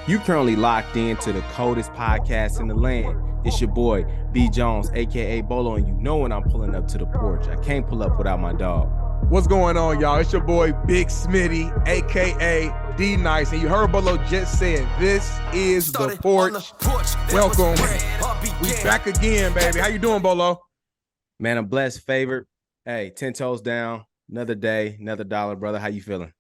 You currently locked into the coldest podcast in the land. It's your boy, B Jones, a.k.a. Bolo, and you know when I'm pulling up to the porch. I can't pull up without my dog. What's going on, y'all? It's your boy, Big Smitty, a.k.a. D Nice, and you heard Bolo just said, this is the porch. Welcome. We back again, baby. How you doing, Bolo? Man, I'm blessed, favored. Hey, 10 toes down. Another day, another dollar, brother. How you feeling?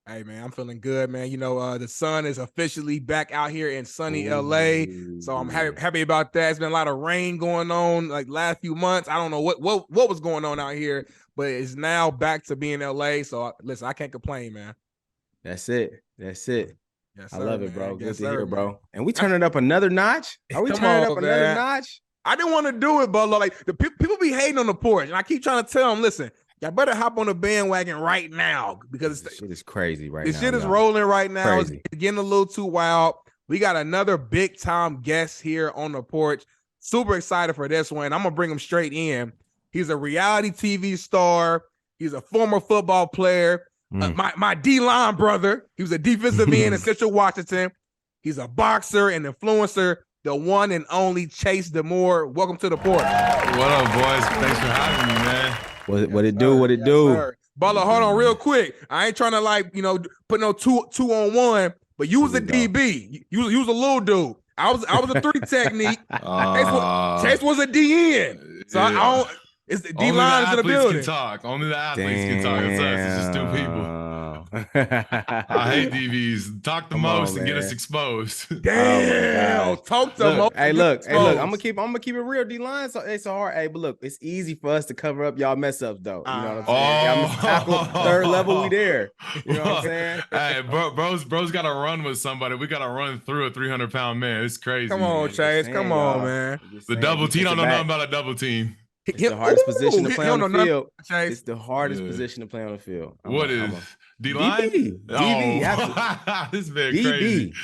Hey, man, I'm feeling good, man. You know, the sun is officially back out here in sunny LA, so I'm happy about that. It's been a lot of rain going on like last few months. I don't know what was going on out here, but it's now back to being LA. So listen, I can't complain, man. That's it. Yes, sir, I love it, bro. Yes, Good to hear, man. bro. And we turning up another notch? Are we turning up another notch? I didn't want to do it, but like the people be hating on the porch, and I keep trying to tell them, listen, y'all better hop on the bandwagon right now because this shit is crazy right now. This shit is rolling right now. It's getting a little too wild. We got another big time guest here on the porch. Super excited for this one. I'm gonna bring him straight in. He's a reality TV star. He's a former football player. My D-line brother. He was a defensive end in Central Washington. He's a boxer and influencer. The one and only Chase DeMoor. Welcome to the porch. What up, boys? Thanks for having me, man. What it do? Sir. Butler, hold on real quick. I ain't trying to put no two on one, but you was a DB. You was a little dude. I was a 3 technique. Chase was a DN. So yeah. It's the D-line in the building. Only the athletes can talk. It's us. It's just 2 people. I hate DBs. Talk the most and get us exposed. Damn. Talk the most. Hey, look. I'm gonna keep it real. D-line. So it's hard. Hey, but look, it's easy for us to cover up y'all mess ups, though. You know what I'm saying? Y'all tackle, 3rd level, we there. You know what I'm saying? Hey, bro's got to run with somebody. We got to run through a 300-pound man. It's crazy. Come on, Chase. Come on, man. The double team. Don't know nothing about a double team. It's the hardest position to play on the field. It's the hardest position to play on the field. What is D-line? DB. This is very crazy.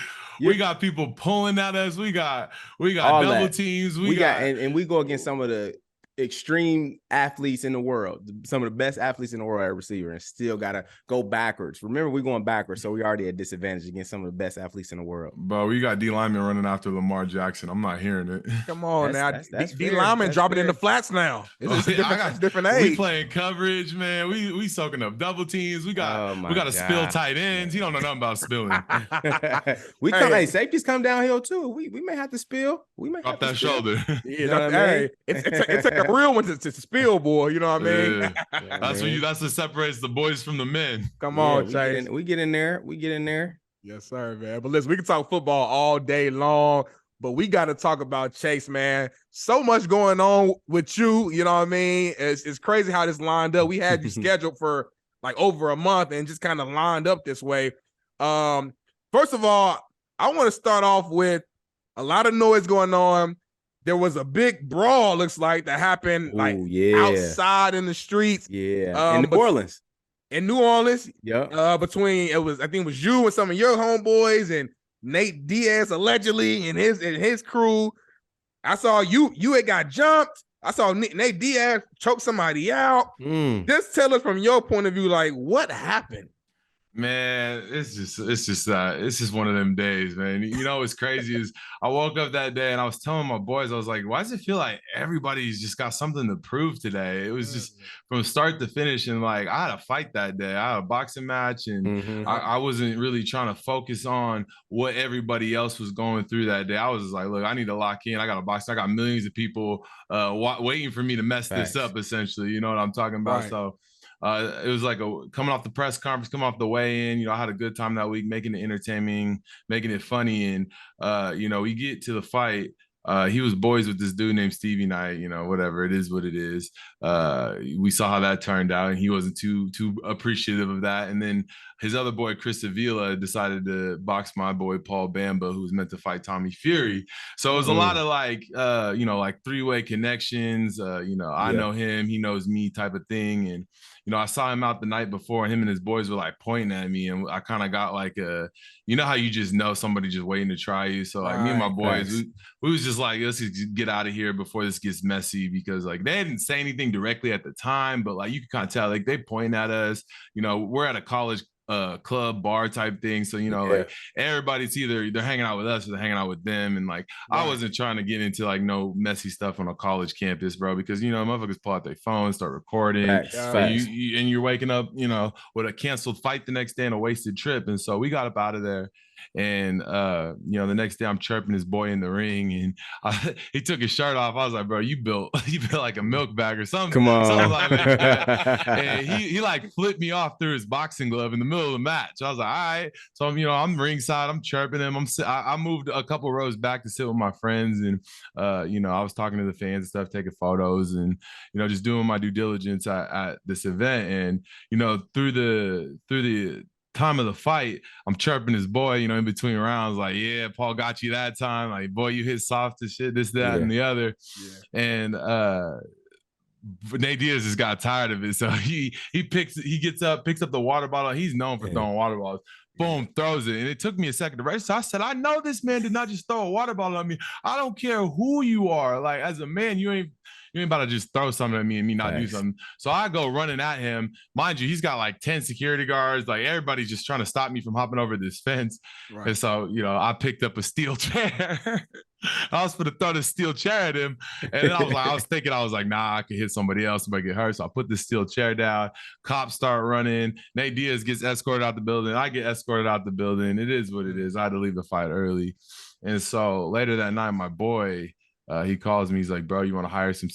We got people pulling at us. We got double teams. We got and we go against some of the extreme athletes in the world, some of the best athletes in the world at receiver, and still gotta go backwards. Remember, we're going backwards, so we already at disadvantage against some of the best athletes in the world. Bro, we got D linemen running after Lamar Jackson. I'm not hearing it. Come on, that's D linemen dropping in the flats now. It's a different age. We playing coverage, man. We soaking up double teams. We got to spill tight ends. He don't know nothing about spilling. Safeties come downhill too. We may have to spill. We may drop that shoulder. Yeah, it's like a real one to spill, boy. You know what I mean? Yeah, that's what separates the boys from the men. Come on, Chase. We get in there. Yes, sir, man. But listen, we can talk football all day long, but we got to talk about Chase, man. So much going on with you. You know what I mean? It's crazy how this lined up. We had you scheduled for like over a month and just kind of lined up this way. First of all, I want to start off with a lot of noise going on. There was a big brawl, looks like, that happened outside in the streets. Yeah, in New Orleans. In New Orleans. Yeah. Between I think it was you and some of your homeboys and Nate Diaz allegedly and his crew. I saw you had got jumped. I saw Nate Diaz choke somebody out. Just tell us from your point of view, like, what happened? Man, it's just one of them days, man. You know what's crazy is I woke up that day and I was telling my boys, I was like, why does it feel like everybody's just got something to prove today? It was just from start to finish, and like I had a fight that day. I had a boxing match, and I wasn't really trying to focus on what everybody else was going through that day. I was just like, look, I need to lock in. I got a box. I got millions of people waiting for me to mess this up, essentially. You know what I'm talking about? Right. So it was like coming off the press conference, coming off the weigh-in. You know, I had a good time that week, making it entertaining, making it funny. And, we get to the fight. He was boys with this dude named Stevie Knight, whatever. It is what it is. We saw how that turned out, and he wasn't too appreciative of that. And then his other boy, Chris Avila, decided to box my boy, Paul Bamba, who was meant to fight Tommy Fury. So it was a lot of like 3-way connections. I know him, he knows me type of thing. And, I saw him out the night before, and him and his boys were like pointing at me, and I kind of got like how you just know somebody just waiting to try you. So like me and my boys, we was just like, let's just get out of here before this gets messy, because like they didn't say anything directly at the time, but like you could kind of tell like they point at us. We're at a college club bar type thing. So, you know, like everybody's either they're hanging out with us or they're hanging out with them. And like, I wasn't trying to get into like no messy stuff on a college campus, bro, because, you know, motherfuckers pull out their phones, start recording. Facts. And you're waking up, you know, with a canceled fight the next day and a wasted trip. And so we got up out of there. And you know, the next day I'm chirping his boy in the ring, and he took his shirt off. I was like, bro, you built like a milk bag or something. Come on. Like that. And he like flipped me off through his boxing glove in the middle of the match. I was like, all right. So I'm, you know, I'm ringside, I'm chirping him. I moved a couple rows back to sit with my friends, and you know, I was talking to the fans and stuff, taking photos, and you know, just doing my due diligence at this event. And you know, through the time of the fight, I'm chirping his boy, you know, in between rounds, like, yeah, Paul got you that time. Like, boy, you hit soft as shit, this, that, and the other. And Nate Diaz just got tired of it. So he gets up, picks up the water bottle. He's known for throwing water bottles. Boom, throws it. And it took me a second to register. I said, I know this man did not just throw a water bottle at me. I don't care who you are. Like, as a man, you ain't about to just throw something at me and me not do something. So I go running at him. Mind you, he's got like 10 security guards. Like, everybody's just trying to stop me from hopping over this fence. And so, you know, I picked up a steel chair. I was going to throw this steel chair at him. And then I was thinking, nah, I could hit somebody else if I get hurt. So I put the steel chair down. Cops start running. Nate Diaz gets escorted out the building. I get escorted out the building. It is what it is. I had to leave the fight early. And so later that night, my boy, he calls me. He's like, bro, you want to hire some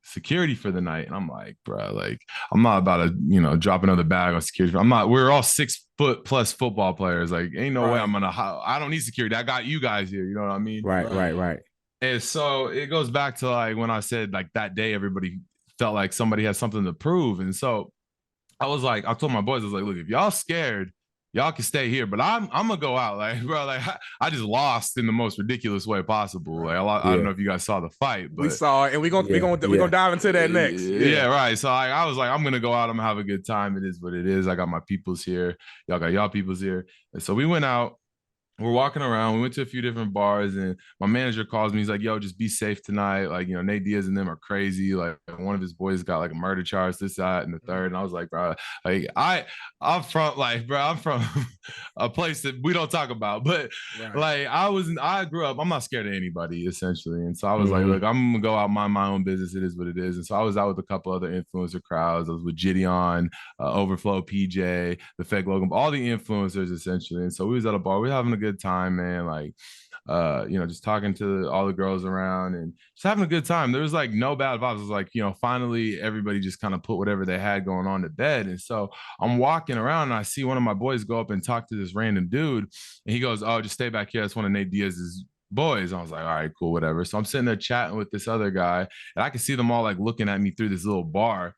security for the night? And I'm like, bro, like, I'm not about to, you know, drop another bag on security. We're all 6 foot plus football players. Like, ain't no way I don't need security. I got you guys here. You know what I mean? Right. And so it goes back to like when I said like that day, everybody felt like somebody had something to prove. And so I told my boys, I was like, look, if y'all scared, y'all can stay here, but I'm gonna go out. Like, bro, like I just lost in the most ridiculous way possible. Like, I don't know if you guys saw the fight, but we saw it, and we're gonna dive into that next. Yeah, right. So I was like, I'm gonna go out. I'm gonna have a good time. It is what it is. I got my peoples here. Y'all got y'all peoples here. And so we went out. We're walking around. We went to a few different bars, and my manager calls me. He's like, yo, just be safe tonight. Like, you know, Nate Diaz and them are crazy. Like, one of his boys got like a murder charge, this, that, and the third. And I was like, bro, like I'm from a place that we don't talk about. But like I grew up, I'm not scared of anybody, essentially. And so I was like, look, I'm gonna go out, mind my own business. It is what it is. And so I was out with a couple other influencer crowds. I was with Gideon, Overflow, PJ, the Fake Logan, all the influencers essentially. And so we was at a bar. We were having a good time, man. Like, you know, just talking to all the girls around and just having a good time. There was like no bad vibes. It was like, you know, finally everybody just kind of put whatever they had going on to bed. And so I'm walking around and I see one of my boys go up and talk to this random dude. And he goes, oh, just stay back here. That's one of Nate Diaz's boys. I was like, all right, cool, whatever. So I'm sitting there chatting with this other guy and I can see them all like looking at me through this little bar.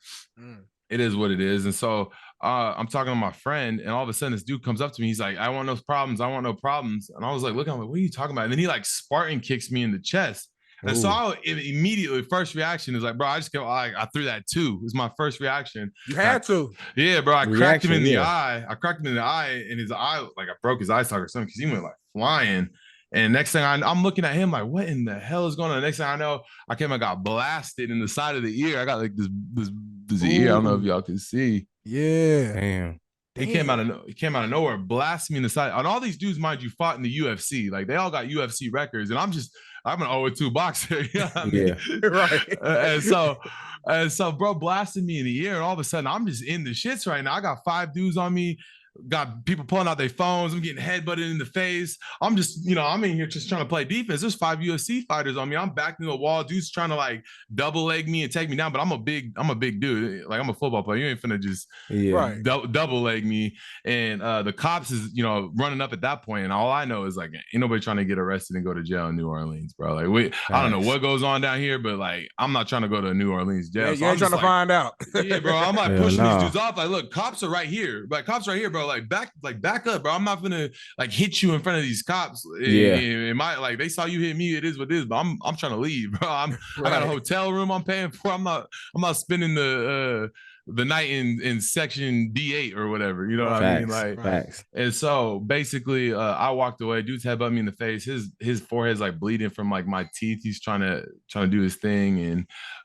It is what it is. And so I'm talking to my friend, and all of a sudden this dude comes up to me. He's like, I want no problems. I want no problems. And I was like, look, I'm like, what are you talking about? And then he like Spartan kicks me in the chest. And so I immediately, first reaction is like, bro, I threw that too. It was my first reaction. You had to. Yeah, bro. I cracked him in the eye. And his eye, like I broke his eye socket or something because he went like flying. And next thing I'm looking at him like, what in the hell is going on? The next thing I know, I got blasted in the side of the ear. I got like this ear. I don't know if y'all can see. Yeah. Damn. He came out of nowhere, blasted me in the side. And all these dudes, mind you, fought in the UFC. Like, they all got UFC records, and I'm an 0-2 boxer. You know what I mean? Yeah. Right. And so, bro, blasted me in the ear, and all of a sudden, I'm just in the shits right now. I got 5 dudes on me. Got people pulling out their phones. I'm getting headbutted in the face. I'm just, you know, I'm in here just trying to play defense. There's 5 UFC fighters on me. I'm backed into a wall. Dude's trying to like double leg me and take me down, but I'm a big dude. Like, I'm a football player. You ain't finna just double leg me. And the cops is, you know, running up at that point. And all I know is like, ain't nobody trying to get arrested and go to jail in New Orleans, bro. Like, I don't know what goes on down here, but like, I'm not trying to go to a New Orleans jail. Yeah, so you ain't trying to find out. Yeah, bro. I'm like pushing these dudes off. Like, look, cops are right here. Like, cops right here, bro. Like, back up, bro. I'm not gonna like hit you in front of these cops. It might, like, they saw you hit me. It is what it is. But I'm trying to leave, bro. I got a hotel room I'm paying for. I'm not spending the the night in section D8 or whatever. You know what I mean? Like, facts. And so basically, I walked away. Dude's headbutt me in the face. His forehead's like bleeding from like my teeth. He's trying to do his thing,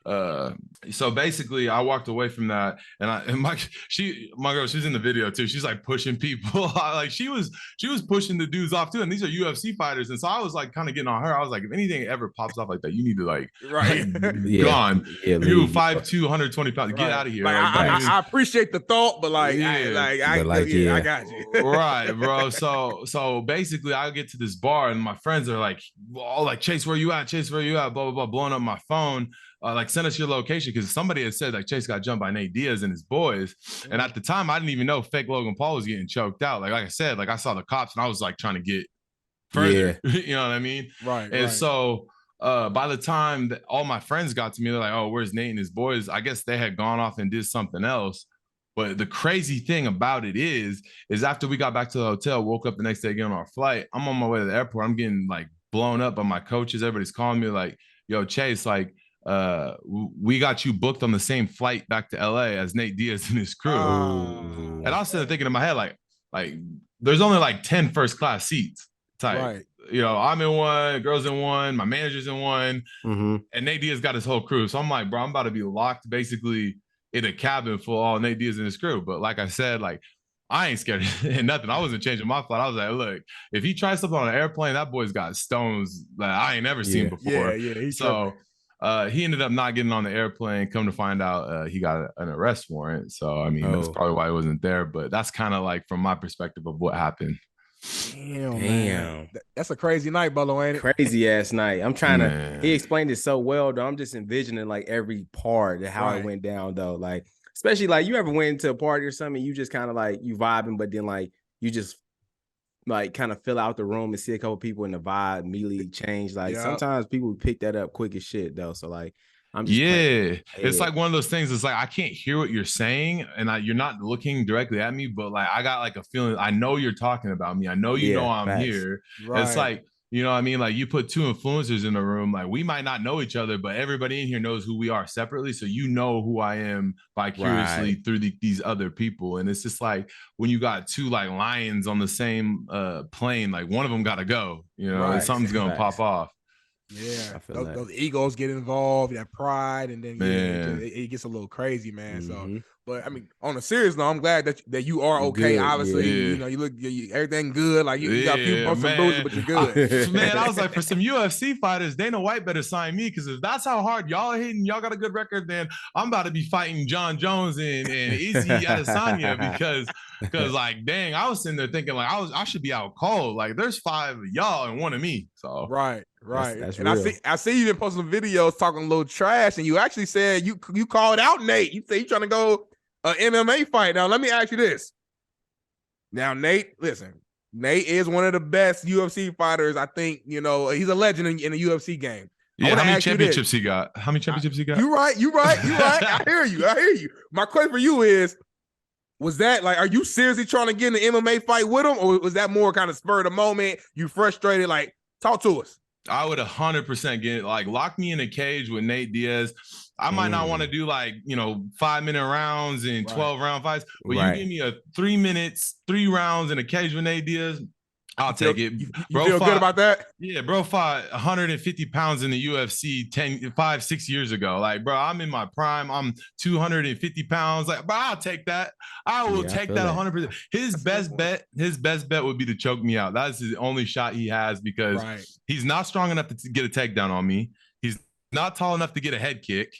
and so basically, I walked away from that. And my girl, she's in the video too. She's like pushing people. Like she was pushing the dudes off too. And these are UFC fighters, and so I was like kind of getting on her. I was like, if anything ever pops off like that, you need to like gone. You 5'2", 120 pounds. Get out of here. Like, I appreciate the thought, but like, I got you. Right, bro. So basically, I get to this bar and my friends are like, "Oh, like Chase, where you at? Chase, where you at?" Blah blah blah, blowing up my phone. Like, send us your location, because somebody had said like Chase got jumped by Nate Diaz and his boys. And at the time, I didn't even know fake Logan Paul was getting choked out. Like I said, like I saw the cops and I was like trying to get further. You know what I mean? Right. And so by the time that all my friends got to me, they're like, "Oh, where's Nate and his boys?" I guess they had gone off and did something else. But the crazy thing about it is after we got back to the hotel, woke up the next day getting on our flight, I'm on my way to the airport. I'm getting like blown up by my coaches. Everybody's calling me like, "Yo, Chase, like, we got you booked on the same flight back to LA as Nate Diaz and his crew." And I was sitting there thinking in my head, like there's only like 10 first class seats type. Right. You know, I'm in one, girls in one, my manager's in one, and Nate Diaz got his whole crew. So I'm like, bro, I'm about to be locked basically in a cabin full of all Nate Diaz and his crew. But like I said, like, I ain't scared of nothing. I wasn't changing my flight. I was like, look, if he tries something on an airplane, that boy's got stones that I ain't never seen before. So he ended up not getting on the airplane. Come to find out, he got an arrest warrant. So, I mean, that's probably why he wasn't there. But that's kind of like from my perspective of what happened. Damn. Man. That's a crazy night, Bolo, ain't it? Crazy ass night. I'm trying to, he explained it so well, though. I'm just envisioning like every part of how it went down, though. Like, especially like you ever went into a party or something, you just kind of like you vibing, but then like you just like kind of fill out the room and see a couple people in the vibe immediately change. Like sometimes people pick that up quick as shit, though. So like, I'm just it's like one of those things. It's like I can't hear what you're saying, and you're not looking directly at me, but like I got like a feeling. I know you're talking about me. I know you know I'm here. It's like, you know what I mean? Like you put two influencers in the room, like we might not know each other, but everybody in here knows who we are separately. So you know who I am vicariously through these other people. And it's just like when you got two like lions on the same plane, like one of them got to go, you know, something's going to pop off. Yeah, those egos get involved, that pride, and then it gets a little crazy, man. So, but I mean, on a serious note, I'm glad that you are okay. Good, obviously, you know, you look everything good. Like you got a few bumps and bruises, but you're good. Man, I was like, for some UFC fighters, Dana White better sign me, because if that's how hard y'all are hitting, y'all got a good record, then I'm about to be fighting John Jones and Izzy Adesanya because like, dang, I was sitting there thinking like I should be out cold. Like there's 5 of y'all and 1 of me. So right. That's and real. I see you been posting videos talking a little trash, and you actually said you called out Nate. You say you trying to go an MMA fight. Now let me ask you this. Now Nate, listen, Nate is one of the best UFC fighters. I think, you know, he's a legend in the UFC game. Yeah, how many championships he got? How many championships he got? You right. I hear you. My question for you is, was that like, are you seriously trying to get in an MMA fight with him, or was that more kind of spur of the moment? You frustrated? Like, talk to us. I would 100% get it. Like, lock me in a cage with Nate Diaz. I might not want to do like, you know, 5-minute rounds and 12-round fights, but you give me a 3 minutes, 3 rounds in a cage with Nate Diaz, I'll take it. You feel good about that? Yeah, bro fought 150 pounds in the UFC 5-6 years ago. Like, bro, I'm in my prime. I'm 250 pounds. Like, bro, I'll take that. I will take that 100%. His best bet would be to choke me out. That's his only shot he has, because he's not strong enough to get a takedown on me. He's not tall enough to get a head kick.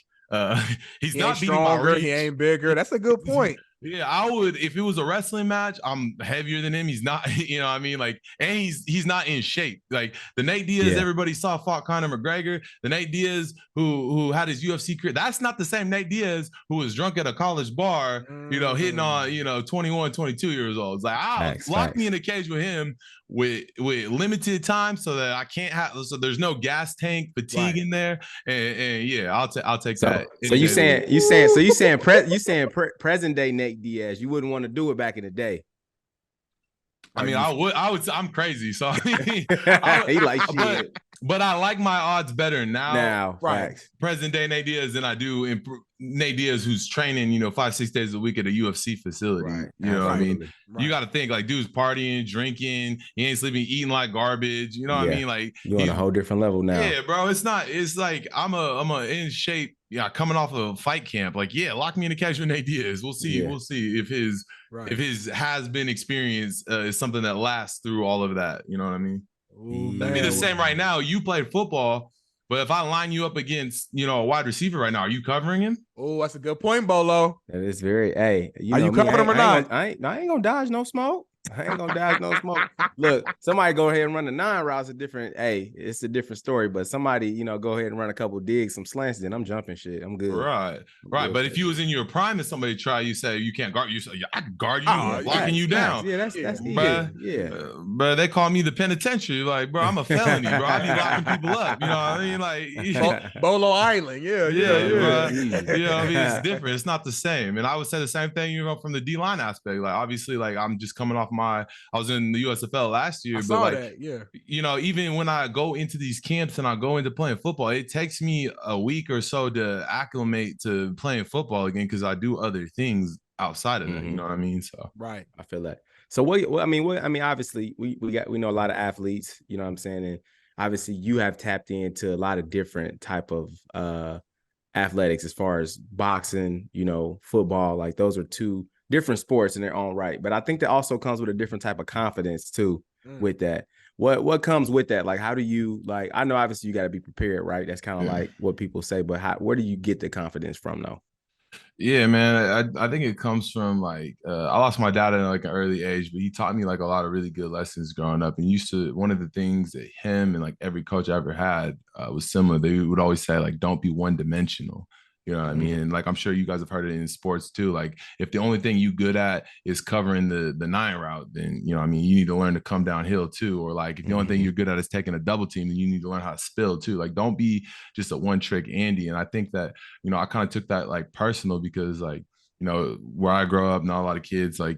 He's not stronger. He ain't bigger. That's a good point. Yeah, I would, if it was a wrestling match, I'm heavier than him. He's not, you know what I mean? Like, and he's not in shape. Like the Nate Diaz everybody saw fought Conor McGregor, the Nate Diaz who had his UFC career. That's not the same Nate Diaz who was drunk at a college bar, you know, hitting on, you know, 21, 22 years old. It's like, lock me in a cage with him with limited time, so that I can't have, so there's no gas tank fatigue in there. And yeah, I'll take that. So you saying present day Nate Diaz, you wouldn't want to do it back in the day? I mean, I would. I'm crazy, so I mean, he like shit. But I like my odds better now, right? Present day Nate Diaz than I do Nate Diaz, who's training, 5-6 days a week at a UFC facility. Right. You know what I mean? Right. You got to think like dude's partying, drinking, he ain't sleeping, eating like garbage. You know what I mean? Like you're on a whole different level now. Yeah, bro. It's like I'm a in shape. Yeah, coming off of a fight camp. Like, yeah, lock me in the cage with Nate Diaz. We'll see. We'll see if his has been experience is something that lasts through all of that. You know what I mean? That'd be the same right now. You played football, but if I line you up against, a wide receiver right now, are you covering him? Oh, that's a good point, Bolo. That is very, are you covering him or not? I ain't gonna dodge no smoke. I ain't gonna dodge no smoke. Look, somebody go ahead and run the 9 routes. It's a different story. But somebody, go ahead and run a couple digs, some slants, then I'm jumping shit. I'm good. Right. But if you was in your prime and somebody try, you say you can't guard you. Say, I can guard you, locking you down. Yeah, that's bruh, yeah. But they call me the penitentiary. Like, bro, I'm a felony, bro. I be locking people up. You know what I mean? Like Bolo Island. Yeah. Bro. You know what I mean? It's different. It's not the same. And I would say the same thing, from the D-line aspect. Like, obviously, like I'm just coming off I was in the USFL last year, even when I go into these camps and I go into playing football, it takes me a week or so to acclimate to playing football again because I do other things outside of that. You know what I mean? So right, I feel that. So obviously we know a lot of athletes. You know what I'm saying, and obviously you have tapped into a lot of different type of athletics as far as boxing, football. Like those are 2 different sports in their own right, but I think that also comes with a different type of confidence too. With that, what comes with that? Like, how do you I know obviously you got to be prepared, right? That's kind of like what people say, but where do you get the confidence from though? Yeah, man, I think it comes from I lost my dad at an early age, but he taught me a lot of really good lessons growing up. And one of the things that him and every coach I ever had was similar. They would always say don't be one dimensional. You know what I mean? And I'm sure you guys have heard it in sports too. If the only thing you good at is covering the 9 route, then you need to learn to come downhill too. Or if the only thing you're good at is taking a double team, then you need to learn how to spill too. Don't be just a one trick Andy. And I think that, I kind of took that personal because where I grow up, not a lot of kids are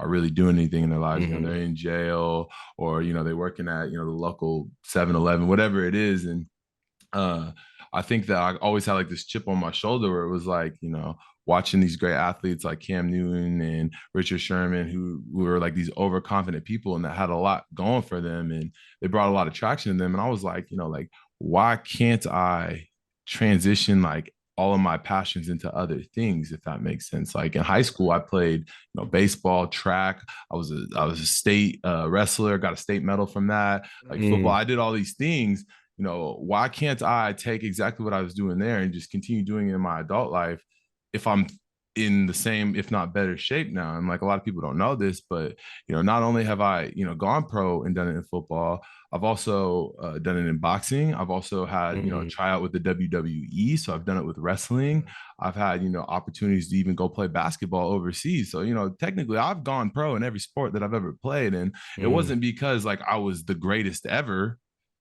really doing anything in their lives. They're in jail or, they're working at, the local 7-Eleven, whatever it is. And I think that I always had this chip on my shoulder where it was watching these great athletes like Cam Newton and Richard Sherman, who were these overconfident people and that had a lot going for them. And they brought a lot of traction to them. And I was why can't I transition all of my passions into other things, if that makes sense? In high school, I played, baseball, track. I was a state wrestler, got a state medal from that. Football, I did all these things. Why can't I take exactly what I was doing there and just continue doing it in my adult life if I'm in the same, if not better shape now? And a lot of people don't know this, but, not only have I, gone pro and done it in football, I've also done it in boxing. I've also had, a tryout with the WWE. So I've done it with wrestling. I've had, opportunities to even go play basketball overseas. So, technically I've gone pro in every sport that I've ever played. And it wasn't because I was the greatest ever,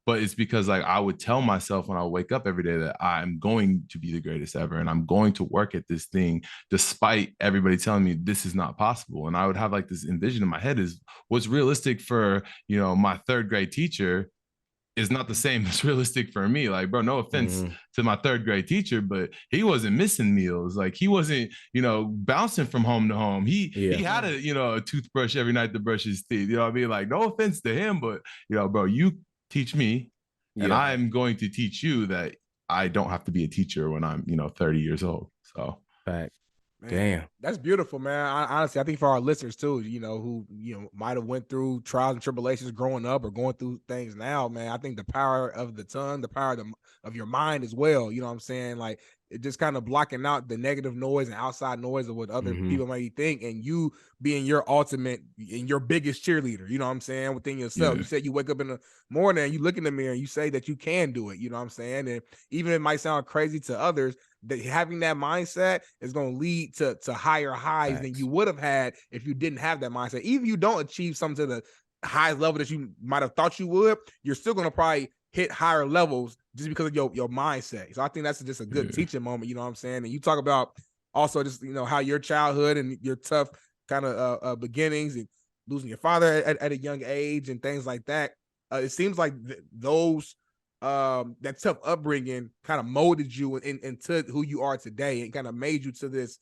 but it's because I would tell myself when I wake up every day that I'm going to be the greatest ever and I'm going to work at this thing despite everybody telling me this is not possible. And I would have this envision in my head is what's realistic for, my 3rd grade teacher is not the same as realistic for me. Bro, no offense to my 3rd grade teacher, but he wasn't missing meals. He wasn't, bouncing from home to home. He had a toothbrush every night to brush his teeth. You know what I mean? No offense to him, but bro, you teach me and I'm going to teach you that I don't have to be a teacher when I'm 30 years old. So fact. Man, damn, that's beautiful, man. Honestly, I think for our listeners too, who might have went through trials and tribulations growing up or going through things now, man, I think the power of the tongue, the power of your mind as well, you know what I'm saying? It just kind of blocking out the negative noise and outside noise of what other people might think, and you being your ultimate and your biggest cheerleader, you know what I'm saying, within yourself. You said you wake up in the morning and you look in the mirror and you say that you can do it, you know what I'm saying? And even if it might sound crazy to others, that having that mindset is going to lead to higher highs than you would have had if you didn't have that mindset. Even if you don't achieve something to the highest level that you might have thought you would, you're still going to probably hit higher levels just because of your mindset. So I think that's just a good teaching moment, you know what I'm saying? And you talk about also just, how your childhood and your tough kind of beginnings and losing your father at a young age and things like that. It seems like those that tough upbringing kind of molded you into who you are today, and kind of made you to this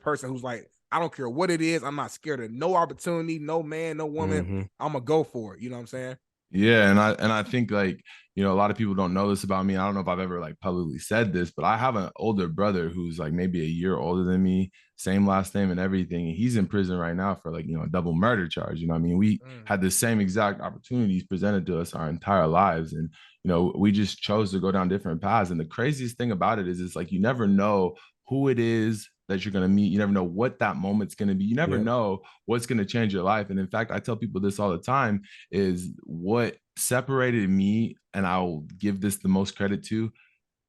person who's like, I don't care what it is, I'm not scared of no opportunity, no man, no woman. I'm gonna go for it. You know what I'm saying? Yeah, and I think, like, you know, a lot of people don't know this about me. I don't know if I've ever like publicly said this, but I have an older brother who's like maybe a year older than me, same last name and everything. He's in prison right now for, like, you know, a double murder charge. You know what I mean? We had the same exact opportunities presented to us our entire lives, and you know, we just chose to go down different paths. And the craziest thing about it is, it's like you never know who it is that you're going to meet. You never know what that moment's going to be. You never know what's going to change your life. And in fact, I tell people this all the time, is what separated me, and I'll give this the most credit to,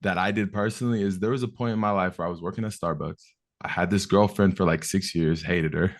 that I did personally, is there was a point in my life where I was working at Starbucks. I had this girlfriend for like 6 years, hated her.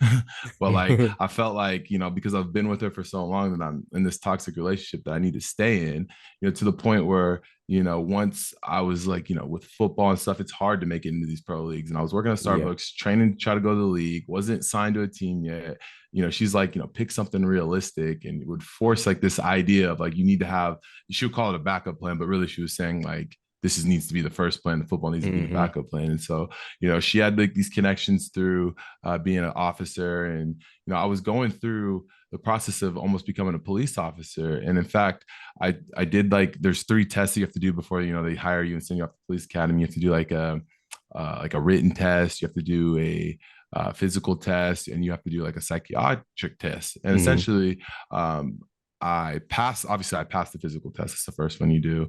But like, I felt like, you know, because I've been with her for so long, that I'm in this toxic relationship that I need to stay in, you know, to the point where, you know, once I was like, you know, with football and stuff, it's hard to make it into these pro leagues. And I was working at Starbucks, training to try to go to the league, wasn't signed to a team yet. You know, she's like, you know, pick something realistic, and would force like this idea of like, you need to have, she would call it a backup plan, but really she was saying like, this needs to be the first plan. The football needs to be the backup plan. And so, you know, she had like these connections through being an officer. And, you know, I was going through the process of almost becoming a police officer. And in fact, I did like, there's 3 tests you have to do before, you know, they hire you and send you off to police academy. You have to do like a written test. You have to do a physical test, and you have to do like a psychiatric test. And essentially, I passed the physical test. It's the first one you do.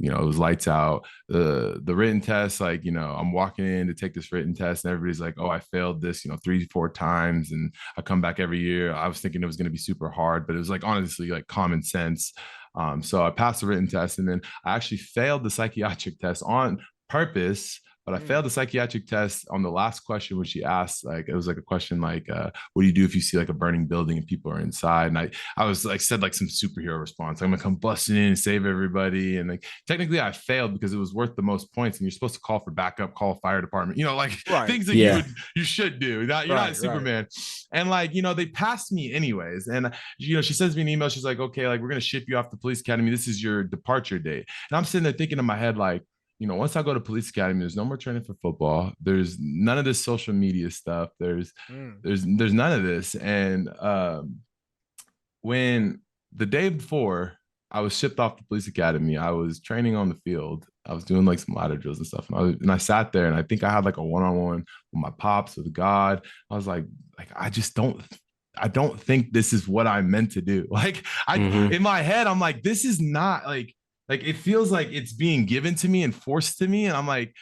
You know, it was lights out. The written test, like, you know, I'm walking in to take this written test, and everybody's like, oh, I failed this, you know, 3-4 times, and I come back every year. I was thinking it was going to be super hard, but it was like, honestly, like common sense. So I passed the written test, and then I actually failed the psychiatric test on purpose. But I failed the psychiatric test on the last question, which she asked. Like, it was like a question like, what do you do if you see like a burning building and people are inside? And I was like, said like some superhero response. I'm gonna come busting in and save everybody. And like, technically I failed because it was worth the most points, and you're supposed to call for backup, call fire department, you know, like things that you should do. You're not Superman. And like, you know, they passed me anyways. And, you know, she sends me an email. She's like, okay, like, we're going to ship you off to police academy. This is your departure date. And I'm sitting there thinking in my head, like, you know, once I go to police academy, there's no more training for football. There's none of this social media stuff. There's none of this. And when the day before I was shipped off to police academy, I was training on the field. I was doing like some ladder drills and stuff. And I sat there, and I think I had like a one-on-one with my pops, with God. I was like, I don't think this is what I'm meant to do. Like, in my head, I'm like, this is not like it feels like it's being given to me and forced to me. And I'm like,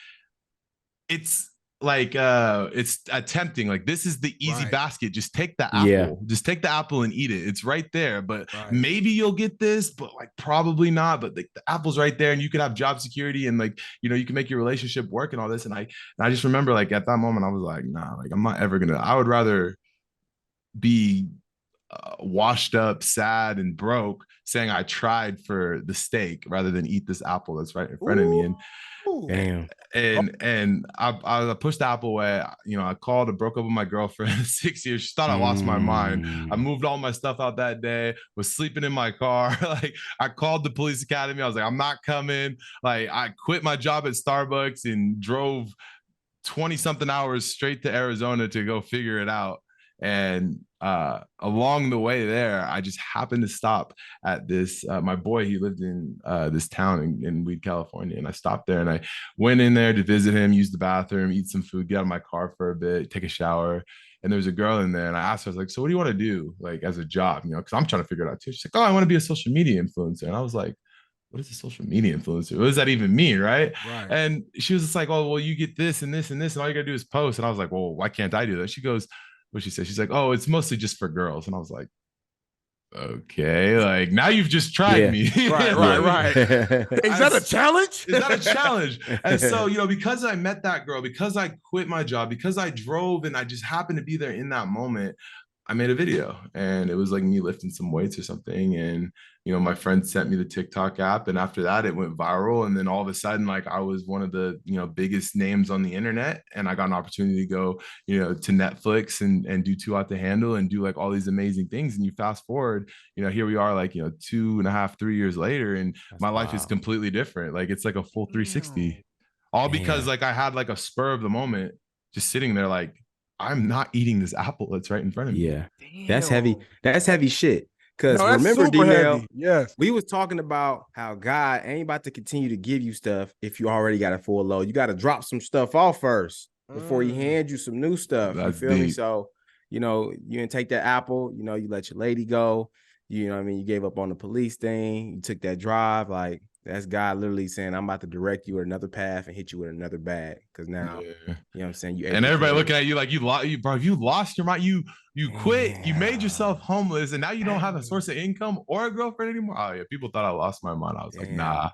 it's like, it's tempting. Like, this is the easy basket. Just take the apple. Just take the apple and eat it. It's right there. But maybe you'll get this, but like probably not. But like, the apple's right there, and you could have job security, and like, you know, you can make your relationship work and all this. And I just remember, like, at that moment, I was like, nah, like, I'm not ever gonna. I would rather be washed up, sad, and broke, saying I tried for the steak rather than eat this apple that's right in front of me. And I pushed the apple away. You know, I called and broke up with my girlfriend 6 years. She thought I lost my mind. I moved all my stuff out that day, was sleeping in my car. Like, I called the police academy. I was like, I'm not coming. Like, I quit my job at Starbucks and drove 20 something hours straight to Arizona to go figure it out. And along the way there, I just happened to stop at this, my boy, he lived in this town in Weed, California. And I stopped there, and I went in there to visit him, use the bathroom, eat some food, get out of my car for a bit, take a shower. And there was a girl in there, and I asked her, I was like, so what do you want to do, like, as a job? You know, because I'm trying to figure it out too. She's like, oh, I want to be a social media influencer. And I was like, what is a social media influencer? What does that even mean? Right. And she was just like, oh, well, you get this and this and this, and all you gotta do is post. And I was like, well, why can't I do that? She goes, what she said, she's like, oh, it's mostly just for girls. And I was like, okay, like, now you've just tried me. Right. Is that a challenge? Is that a challenge? And so, you know, because I met that girl, because I quit my job, because I drove and I just happened to be there in that moment, I made a video, and it was like me lifting some weights or something. And, my friend sent me the TikTok app, and after that it went viral. And then all of a sudden, like, I was one of the, biggest names on the internet, and I got an opportunity to go, to Netflix and do Two Out the Handle and do like all these amazing things. And you fast forward, here we are, like, 2.5, 3 years later, and my life is completely different. Like, it's like a full 360, all because like I had like a spur of the moment, just sitting there like, I'm not eating this apple that's right in front of me. Yeah. That's heavy. That's heavy shit. Because remember, D-Mel, yes, we was talking about how God ain't about to continue to give you stuff if you already got a full load. You got to drop some stuff off first before he hand you some new stuff. That's you feel deep. me? So, you didn't take that apple, you let your lady go. You know what I mean? You gave up on the police thing. You took that drive. Like, that's God literally saying, I'm about to direct you another path and hit you with another bag. Because now, you know what I'm saying? And everybody looking at you like you lost your mind. You quit. You made yourself homeless, and now you don't have a source of income or a girlfriend anymore. Oh yeah, people thought I lost my mind. I was like, nah.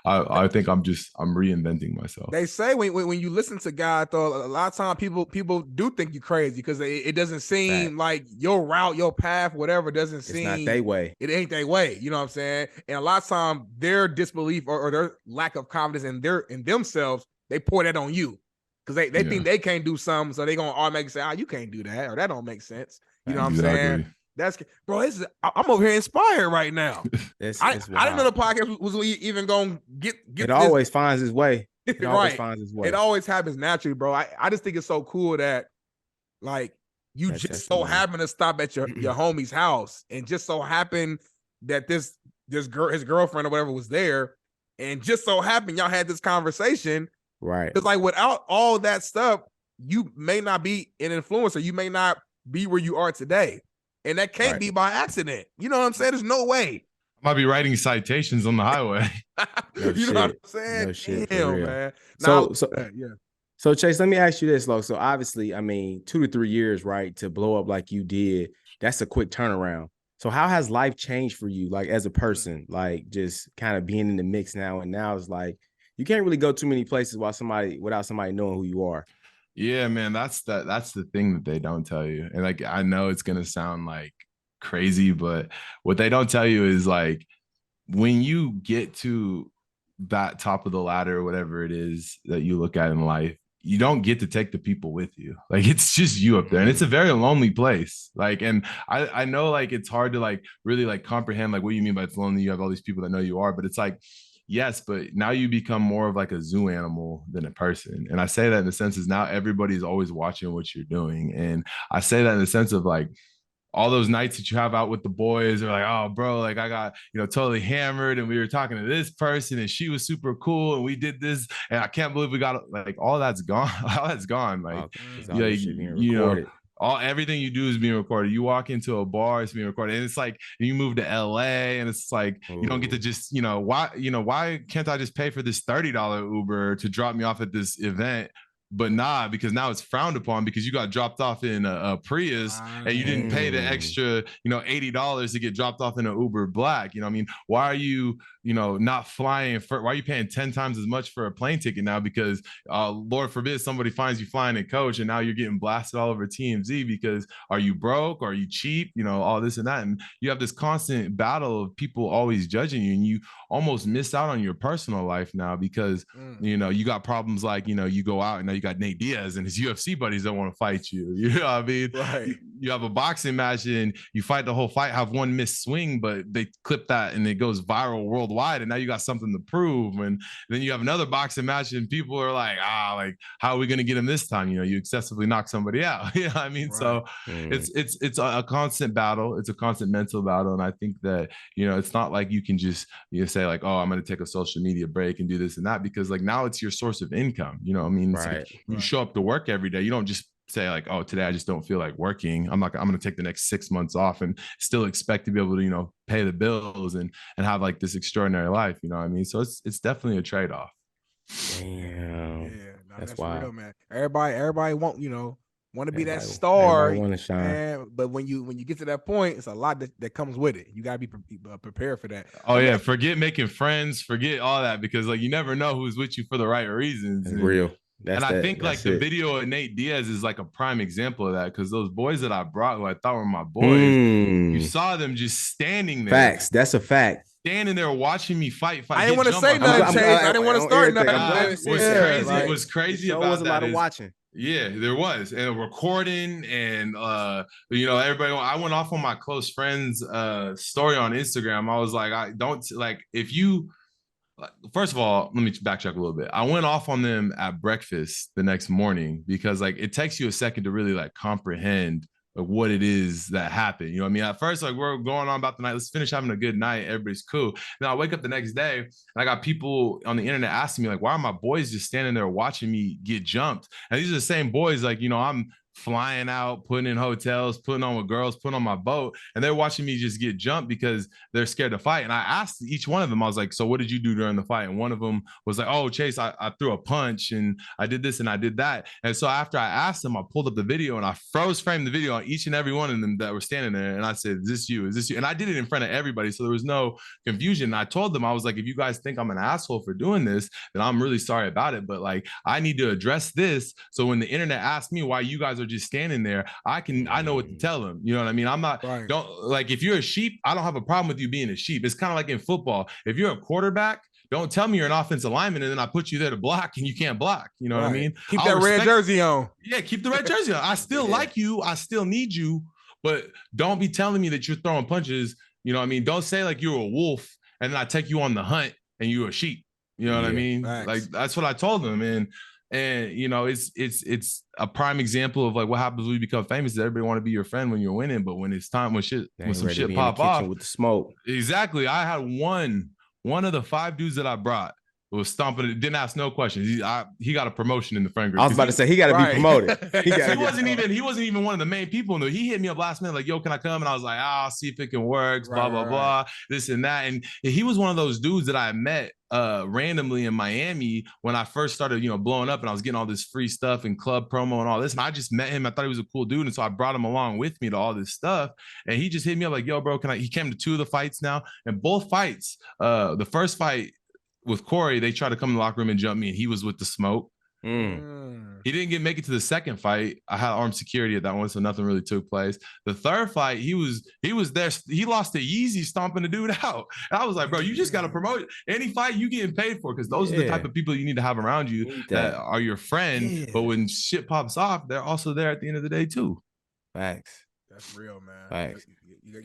I think I'm reinventing myself. They say when you listen to God, though, a lot of times people do think you crazy because it doesn't seem like your route, your path, whatever doesn't seem. It's not their way. It ain't their way. You know what I'm saying? And a lot of times their disbelief or their lack of confidence in themselves, they pour that on you. Because they think they can't do something, so they gonna automatically say, you can't do that, or that don't make sense. You know what I'm saying? That's bro. I'm over here inspired right now. I didn't know the podcast was even gonna get. It always finds its way. It always finds its way. It always happens naturally, bro. I just think it's so cool that, like, you just so happen to stop at your homie's house, and just so happen that this girl, his girlfriend or whatever, was there, and just so happened y'all had this conversation. Right. Because like without all that stuff, you may not be an influencer. You may not be where you are today. And that can't be by accident. You know what I'm saying? There's no way. I might be writing citations on the highway. You know what I'm saying? No shit, damn, man. So Chase, let me ask you this, Lo. So obviously, I mean, 2 to 3 years, right, to blow up like you did, that's a quick turnaround. So how has life changed for you, like as a person, like just kind of being in the mix now? And now it's like, you can't really go too many places without somebody knowing who you are. Yeah, man, that's the thing that they don't tell you. And like, I know it's gonna sound like crazy, but what they don't tell you is like, when you get to that top of the ladder, whatever it is that you look at in life, you don't get to take the people with you. Like, it's just you up there, and it's a very lonely place. Like, and I know like it's hard to like really like comprehend like what you mean by it's lonely. You have all these people that know you are, but it's like, yes, but now you become more of like a zoo animal than a person. And I say that in the sense is now everybody's always watching what you're doing. And I say that in the sense of like, all those nights that you have out with the boys are like, oh, bro, like I got, totally hammered, and we were talking to this person and she was super cool and we did this, and I can't believe we got, like, all that's gone. All that's gone. Like, everything you do is being recorded. You walk into a bar, it's being recorded. And it's like, you move to LA and it's like, you don't get to just, why can't I just pay for this $30 Uber to drop me off at this event? But nah, because now it's frowned upon because you got dropped off in a Prius and you didn't pay the extra, $80 to get dropped off in an Uber Black. I mean, why are you, not flying why are you paying 10 times as much for a plane ticket now? Because Lord forbid somebody finds you flying in coach and now you're getting blasted all over TMZ because are you broke? Are you cheap? All this and that. And you have this constant battle of people always judging you, and you almost miss out on your personal life now because, you got problems like, you go out and now you got Nate Diaz and his UFC buddies that want to fight you. You know what I mean? Right. You have a boxing match and you fight the whole fight, have one missed swing, but they clip that and it goes viral worldwide. And now you got something to prove. And then you have another boxing match and people are like, like, how are we going to get him this time? You excessively knock somebody out. You know what I mean? Right. So it's a constant battle. It's a constant mental battle. And I think that, it's not like you can just, say like, oh, I'm going to take a social media break and do this and that, because like now it's your source of income. You know what I mean? It's like you show up to work every day. You don't just say like, oh, today I just don't feel like working. I'm going to take the next 6 months off and still expect to be able to, pay the bills and have like this extraordinary life. You know what I mean? So it's definitely a trade-off. Damn. Yeah, that's why, real, man. Everybody want to be that star. Want to shine. Man, but when you get to that point, it's a lot that comes with it. You got to be prepared for that. Oh yeah, forget making friends, forget all that, because like you never know who's with you for the right reasons. It's real. And I think like the video of Nate Diaz is like a prime example of that, because those boys that I brought who I thought were my boys, you saw them just standing there. Facts. That's a fact. Standing there watching me fight. I didn't want to say nothing, Chase. I didn't want to start nothing. What's crazy about was a lot that of watching. Yeah, there was, and recording, and you know, everybody. I went off on my close friend's story on Instagram. I was like, I don't like if you. First of all, let me backtrack a little bit. I went off on them at breakfast the next morning because like it takes you a second to really like comprehend like what it is that happened. You know what I mean? At first, like we're going on about the night. Let's finish having a good night. Everybody's cool. Then I wake up the next day and I got people on the internet asking me like, why are my boys just standing there watching me get jumped? And these are the same boys like, you know, I'm flying out, putting in hotels, putting on with girls, putting on my boat, and they're watching me just get jumped because they're scared to fight. And I asked each one of them, I was like, so what did you do during the fight? And one of them was like, oh, Chase, I threw a punch and I did this and I did that. And so after I asked them, I pulled up the video and I froze framed the video on each and every one of them that were standing there. And I said, is this you? Is this you? And I did it in front of everybody. So there was no confusion. And I told them, I was like, if you guys think I'm an asshole for doing this, then I'm really sorry about it. But like, I need to address this. So when the internet asks me why you guys are just standing there, I know what to tell them. You know what I mean? I'm not, don't like, if you're a sheep, I don't have a problem with you being a sheep. It's kind of like in football. If you're a quarterback, don't tell me you're an offensive lineman and then I put you there to block and you can't block. You know what I mean? Keep that red jersey on. Yeah, keep the red jersey on. I still like you. I still need you. But don't be telling me that you're throwing punches. You know what I mean? Don't say like you're a wolf and then I take you on the hunt and you're a sheep. You know what I mean? Like that's what I told them. And you know, it's a prime example of like what happens when you become famous. Is everybody want to be your friend when you're winning, but when it's time, when some shit pop off with the smoke. Exactly. I had one of the 5 dudes that I brought was stomping it, didn't ask no questions. He got a promotion in the friend group. I was about to say he got to be promoted. He wasn't even one of the main people. No, he hit me up last minute like, yo, can I come? And I was like, I'll see if it can work, blah, blah, this and that. And he was one of those dudes that I met randomly in Miami when I first started, you know, blowing up and I was getting all this free stuff and club promo and all this. And I just met him. I thought he was a cool dude. And so I brought him along with me to all this stuff. And he just hit me up like, yo, bro, he came to 2 of the fights now. And both fights, the first fight with Corey, they tried to come in the locker room and jump me, and he was with the smoke. He didn't make it to the second fight. I had armed security at that one, so nothing really took place. The third fight, he was there. He lost to Yeezy stomping the dude out. And I was like, bro, you just got to promote any fight you getting paid for, because those are the type of people you need to have around you that are your friend. But when shit pops off, they're also there at the end of the day too. Facts. That's real, man. Facts.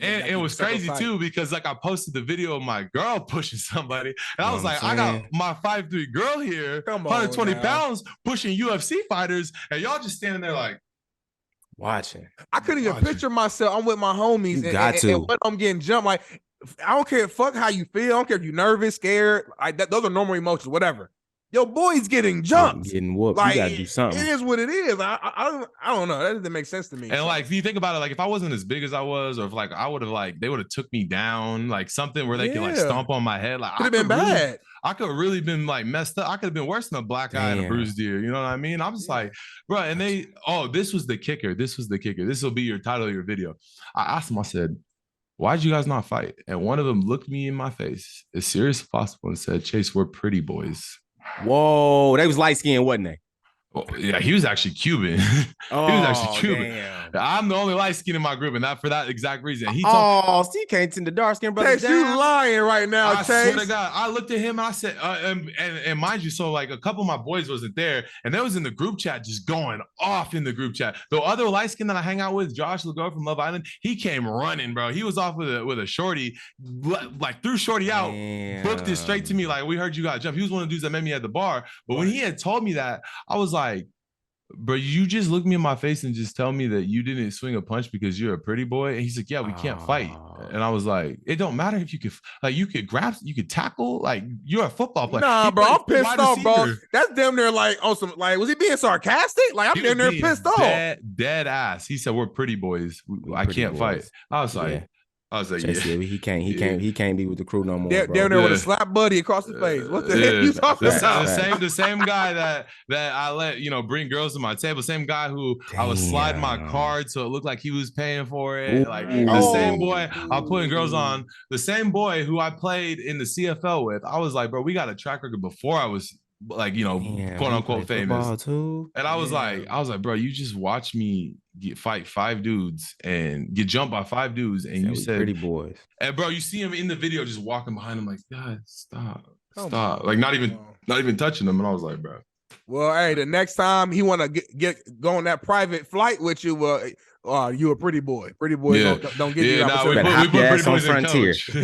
And it was crazy too, because like I posted the video of my girl pushing somebody, and I was like, I got my 5'3" girl here, 120 pounds, pushing UFC fighters, and y'all just standing there like watching. I couldn't even picture myself. I'm with my homies, and when I'm getting jumped, like I don't care, fuck how you feel. I don't care if you're nervous, scared. Those are normal emotions, whatever. Your boy's getting jumped, getting whooped. Like, you gotta do something. It is what it is. I don't know. That doesn't make sense to me. And like, if you think about it, like if I wasn't as big as I was, or if like I would have like they would have took me down, like something where they could like stomp on my head, like could have been bad. I could have really been like messed up. I could have been worse than a black eye and a bruised ear. You know what I mean? I'm just like, bro. And this was the kicker. This will be your title of your video. I asked them. I said, why'd you guys not fight? And one of them looked me in my face as serious as possible and said, Chase, we're pretty boys. Whoa, they was light skinned, wasn't they? Well, yeah, he was actually Cuban. He was actually Cuban. Damn. I'm the only light skin in my group, and that for that exact reason. So you can't send the dark skin brother down. You lying right now, Chase. I swear to God, I looked at him and I said, and mind you, so like a couple of my boys wasn't there, and they was in the group chat just going off in the group chat. The other light skin that I hang out with, Josh Lago from Love Island, he came running, bro. He was off with a shorty, like threw shorty out, booked it straight to me, like, we heard you got jumped. He was one of the dudes that met me at the bar. But when he had told me that, I was like, bro, you just look me in my face and just tell me that you didn't swing a punch because you're a pretty boy. And he's like, yeah, we can't fight. And I was like, it don't matter if you could, like, you could grab, you could tackle, like, you're a football player. Nah, bro, I'm pissed off, bro. That's damn near like on some, like, was he being sarcastic? Like, I'm damn near pissed off. Dead ass. He said, we're pretty boys. I can't fight. I was like, he can't be with the crew no more. Down there with a slap buddy across the face. What the heck you talking about? The same guy that I let bring girls to my table. Same guy who I was sliding my card so it looked like he was paying for it. Like the same boy I'm putting girls on. The same boy who I played in the CFL with. I was like, bro, we got a track record before I was like, you know, Damn, quote he unquote played famous. football too. And I was like, bro, you just watched me fight 5 dudes and get jumped by 5 dudes. And you We said, pretty boys. and bro, you see him in the video just walking behind him like, God, stop. Come Stop. on, Like not even touching him. And I was like, bro. Well, hey, the next time he want to go on that private flight with you, you a pretty boy. Pretty boys don't get you opportunity. We put Pretty Boys in Frontier. coach.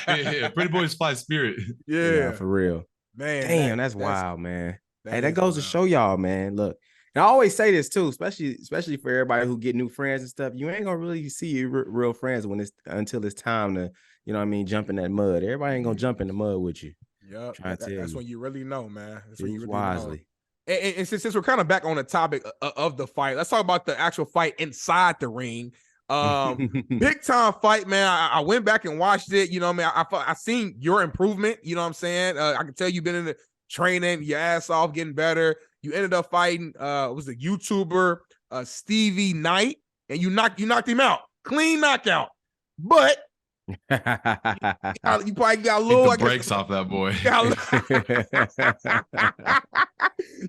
yeah, Pretty Boys fly Spirit. Yeah, for real. Man. Damn, that's wild, man. Hey, that goes to show y'all, man. Look, and I always say this too, especially for everybody who get new friends and stuff. You ain't gonna really see your real friends until it's time to, you know what I mean, jump in that mud. Everybody ain't gonna jump in the mud with you. Yep, that's when you really know, man. That's when you really wisely. know. And since we're kind of back on the topic of the fight, let's talk about the actual fight inside the ring. Big time fight, man. I went back and watched it. You know what I mean? I seen your improvement. You know what I'm saying? I can tell you've been in the training your ass off, getting better. You ended up fighting was a YouTuber, Stevie Knight, and you knocked him out. Clean knockout. But you probably got a little the brakes off that boy.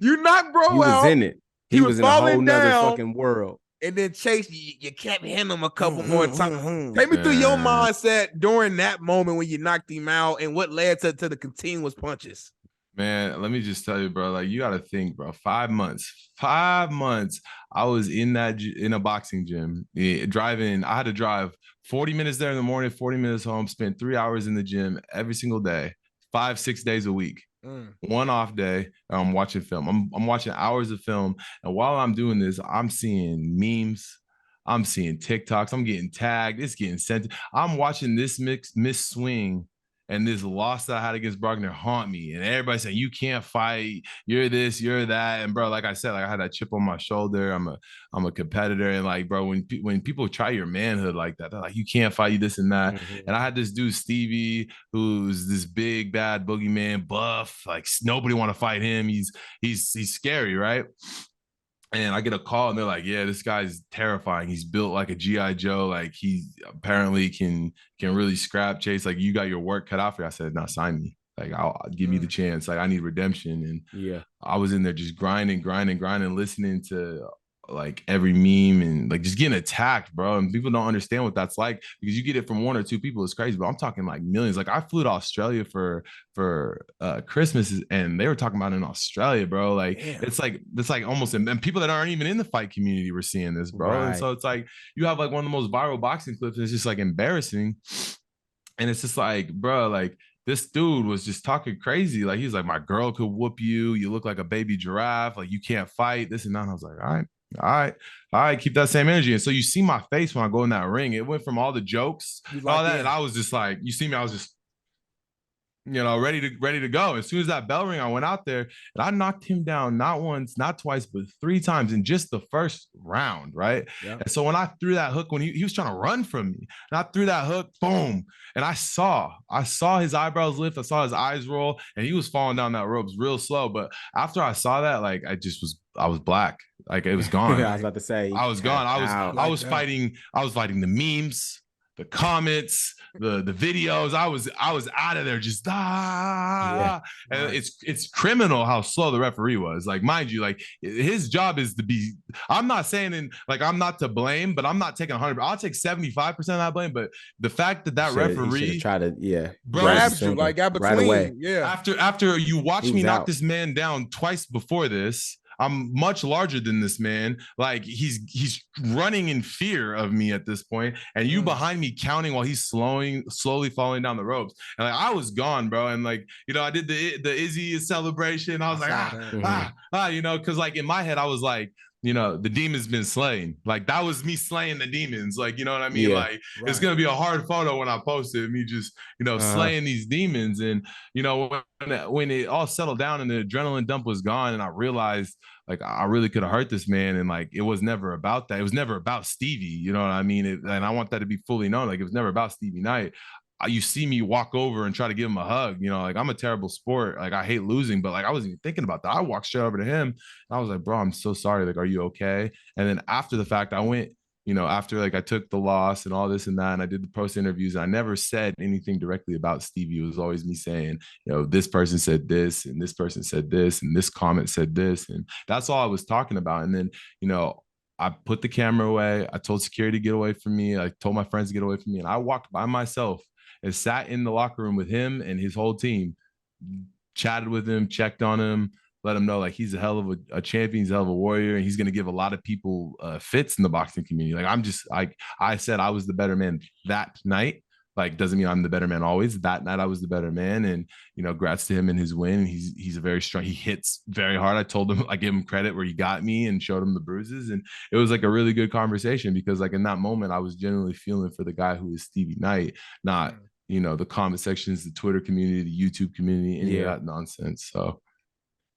You knocked bro out. He was in it. He was in a whole nother fucking world. And then Chase, you kept hitting him a couple more times. Take me through your mindset during that moment when you knocked him out and what led to the continuous punches. Man, let me just tell you, bro, like you got to think, bro, 5 months, I was in a boxing gym driving. I had to drive 40 minutes there in the morning, 40 minutes home, spent 3 hours in the gym every single day, 5-6 days a week. One off day, I'm watching film. I'm watching hours of film. And while I'm doing this, I'm seeing memes. I'm seeing TikToks. I'm getting tagged. It's getting sent. I'm watching this miss swing and this loss that I had against Bruckner haunt me. And everybody saying, you can't fight. You're this, you're that. And bro, like I said, like I had that chip on my shoulder. I'm a competitor. And like, bro, when people try your manhood like that, they're like, you can't fight, you this and that. And I had this dude, Stevie, who's this big, bad boogeyman, buff. Like nobody want to fight him. He's scary, right? And I get a call and they're like, yeah, this guy's terrifying. He's built like a G.I. Joe. Like he apparently can really scrap Chase. Like you got your work cut out for you. I said, no, sign me. Like I'll give me the chance. Like I need redemption. And I was in there just grinding, listening to like every meme and like just getting attacked, bro. And people don't understand what that's like because you get it from 1 or 2 people. It's crazy, but I'm talking like millions. Like I flew to Australia for Christmas and they were talking about it in Australia, bro. Like it's like almost, and people that aren't even in the fight community were seeing this, bro. Right. And so it's like you have like one of the most viral boxing clips and it's just like embarrassing. And it's just like, bro, like this dude was just talking crazy. Like he's like, my girl could whoop you. You look like a baby giraffe. Like you can't fight this and that. And I was like, all right, keep that same energy. And so you see my face when I go in that ring. It went from all the jokes, all that, and I was just like, you see me, I was just, you know, ready to go. As soon as that bell rang, I went out there and I knocked him down not once, not twice, but 3 times in just the first round, right? Yeah. And so when I threw that hook, when he was trying to run from me, and I threw that hook, boom, and I saw his eyebrows lift, I saw his eyes roll, and he was falling down that ropes real slow. But after I saw that, like I was black. Like it was gone. I was about to say I was gone. I was fighting the memes, the comments, the videos. I was out of there just and it's criminal how slow the referee was. Like, mind you, like his job is to be, I'm not saying I'm not to blame, but I'm not taking 100. I'll take 75% of that blame. But the fact that referee tried to grabs you, like got between, right away. Yeah. After you watch me knock this man down twice before this. I'm much larger than this man. Like he's running in fear of me at this point, and you behind me counting while he's slowly falling down the ropes. And like I was gone, bro. And like, you know, I did the Izzy celebration. I was like, you know, because like in my head I was like, you know, the demon's been slain. Like that was me slaying the demons. Like, you know what I mean? Like it's gonna be a hard photo when I post it. Me just, you know, slaying these demons. And you know, when it all settled down and the adrenaline dump was gone, and I realized like I really could have hurt this man, and like it was never about that. It was never about Stevie. You know what I mean? And I want that to be fully known. Like it was never about Stevie Knight. You see me walk over and try to give him a hug, you know, like I'm a terrible sport. Like I hate losing, but like I wasn't even thinking about that. I walked straight over to him and I was like, bro, I'm so sorry. Like, are you okay? And then after the fact, I went after like I took the loss and all this and that, and I did the post interviews, and I never said anything directly about Stevie. It was always me saying, this person said this, and this person said this, and this comment said this, and that's all I was talking about. And then, I put the camera away. I told security to get away from me. I told my friends to get away from me, and I walked by myself and sat in the locker room with him and his whole team, chatted with him, checked on him, let him know like he's a hell of a champion, he's a hell of a warrior, and he's going to give a lot of people fits in the boxing community. Like I said I was the better man that night. Like, doesn't mean I'm the better man always. That night I was the better man, and grats to him in his win. He's a very strong. He hits very hard. I told him, I gave him credit where he got me and showed him the bruises, and it was like a really good conversation because like in that moment I was genuinely feeling for the guy who is Stevie Knight, not the comment sections, the Twitter community, the YouTube community, any of that nonsense. So.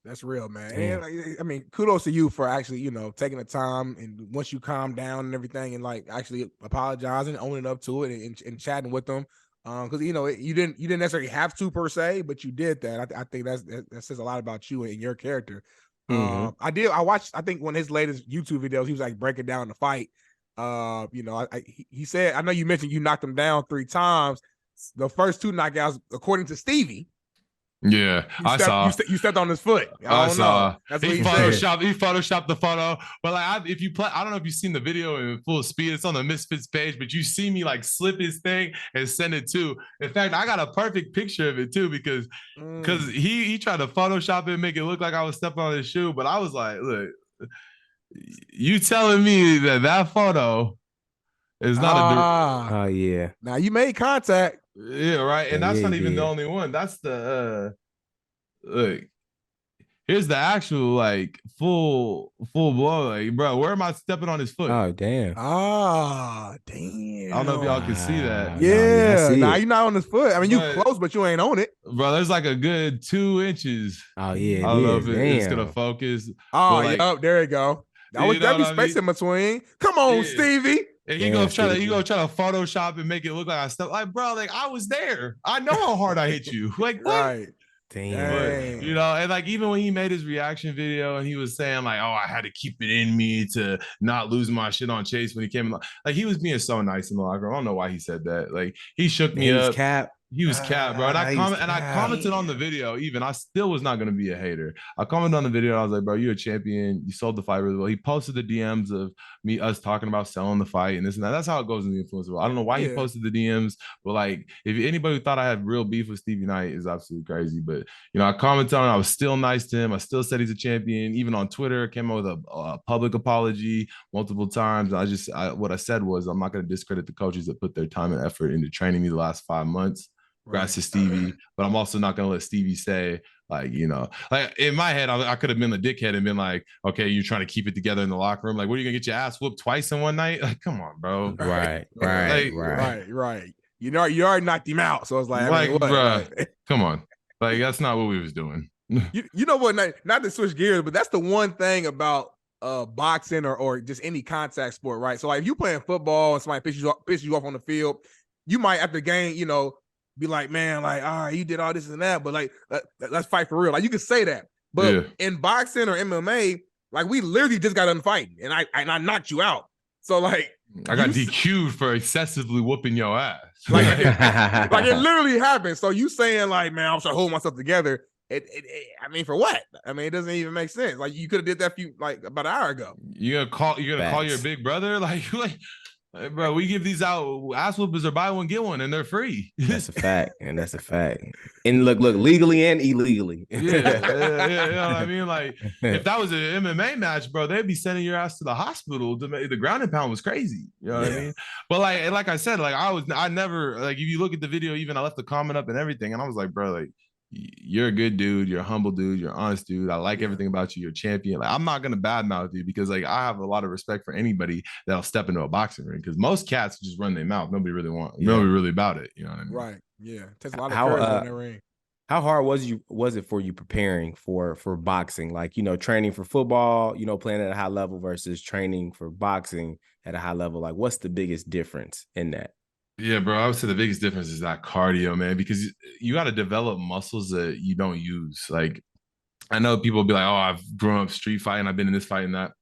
That's real, man. And I mean, kudos to you for actually, taking the time and once you calm down and everything and like actually apologizing, owning up to it and chatting with them. Because you didn't necessarily have to per se, but you did that. I think that says a lot about you and your character. I watched, I think one of his latest YouTube videos, he was like breaking down the fight. He said, I know you mentioned you knocked him down 3 times. The first 2 knockouts, according to Stevie. Yeah, I saw. You stepped on his foot. I saw. That's he photoshopped the photo. But like, if you play, I don't know if you've seen the video in full speed. It's on the Misfits page, but you see me like slip his thing and send it too. In fact, I got a perfect picture of it too because he tried to Photoshop it and make it look like I was stepping on his shoe. But I was like, look, you telling me that photo is not oh yeah. Now you made contact. Yeah, right. And that's not even the only one. That's the look. Here's the actual like full blow. Like, bro, where am I stepping on his foot? Oh damn. Damn. I don't know if y'all can see that. Yeah. Nah, you're not on his foot. I mean, you close, but you ain't on it. Bro, there's like a good 2 inches. Oh yeah. I don't know if it's gonna focus. Oh, there you go. That'd be space in between. Come on, Stevie. And he go try to Photoshop and make it look like I stepped. Like, bro, like I was there. I know how hard I hit you. Like, what? Right. Damn. But, and like even when he made his reaction video and he was saying like, oh, I had to keep it in me to not lose my shit on Chase when he came in. Like he was being so nice in the locker room. I don't know why he said that. Like he shook me up. He was capped, bro. And I commented on the video. Even I still was not going to be a hater. I commented on the video. And I was like, bro, you're a champion. You sold the fight really well. He posted the DMs of us talking about selling the fight and this and that. That's how it goes in the influencer world. I don't know why he posted the DMs, but like, if anybody thought I had real beef with Stevie Knight is absolutely crazy. But I commented on it. I was still nice to him. I still said he's a champion. Even on Twitter, I came out with a public apology multiple times. What I said was, I'm not going to discredit the coaches that put their time and effort into training me the last 5 months. Congrats to Stevie, but I'm also not gonna let Stevie say like like in my head I could have been the dickhead and been like, okay, you're trying to keep it together in the locker room. Like, what are you gonna get your ass whooped twice in one night? Like, come on, bro. Right. You already knocked him out, so it's like, bro, come on, like that's not what we was doing. You know what? Not to switch gears, but that's the one thing about boxing or just any contact sport, right? So like, if you playing football and somebody pisses you off on the field, you might after the game, be like, man, like, all right, you did all this and that, but like, let's fight for real. Like, you can say that, but in boxing or MMA, like, we literally just got done fighting, and I knocked you out. So like, I got DQ'd for excessively whooping your ass. Like it literally happened. So you saying like, man, I'm trying to hold myself together. I mean, for what? I mean, it doesn't even make sense. Like, you could have did that about an hour ago. You're gonna call your big brother? Like hey, bro, we give these out ass whoopers or buy one get one, and they're free. That's a fact, and that's a fact. And look, legally and illegally. Yeah, you know what I mean? Like, if that was an MMA match, bro, they'd be sending your ass to the hospital. The ground and pound was crazy. You know what I mean? But like I said, like I never like, if you look at the video, even I left the comment up and everything, and I was like, bro, like, you're a good dude, you're a humble dude, you're an honest dude. I like everything about you. You're a champion. Like, I'm not gonna badmouth you because like I have a lot of respect for anybody that'll step into a boxing ring, because most cats just run their mouth. Nobody really about it. You know what I mean? Right. Yeah. It takes a lot of courage in the ring. How hard was it for you preparing for boxing? Like, training for football, playing at a high level versus training for boxing at a high level. Like, what's the biggest difference in that? Yeah, bro, I would say the biggest difference is that cardio, man, because you got to develop muscles that you don't use. Like, I know people will be like, oh, I've grown up street fighting, I've been in this fight and that.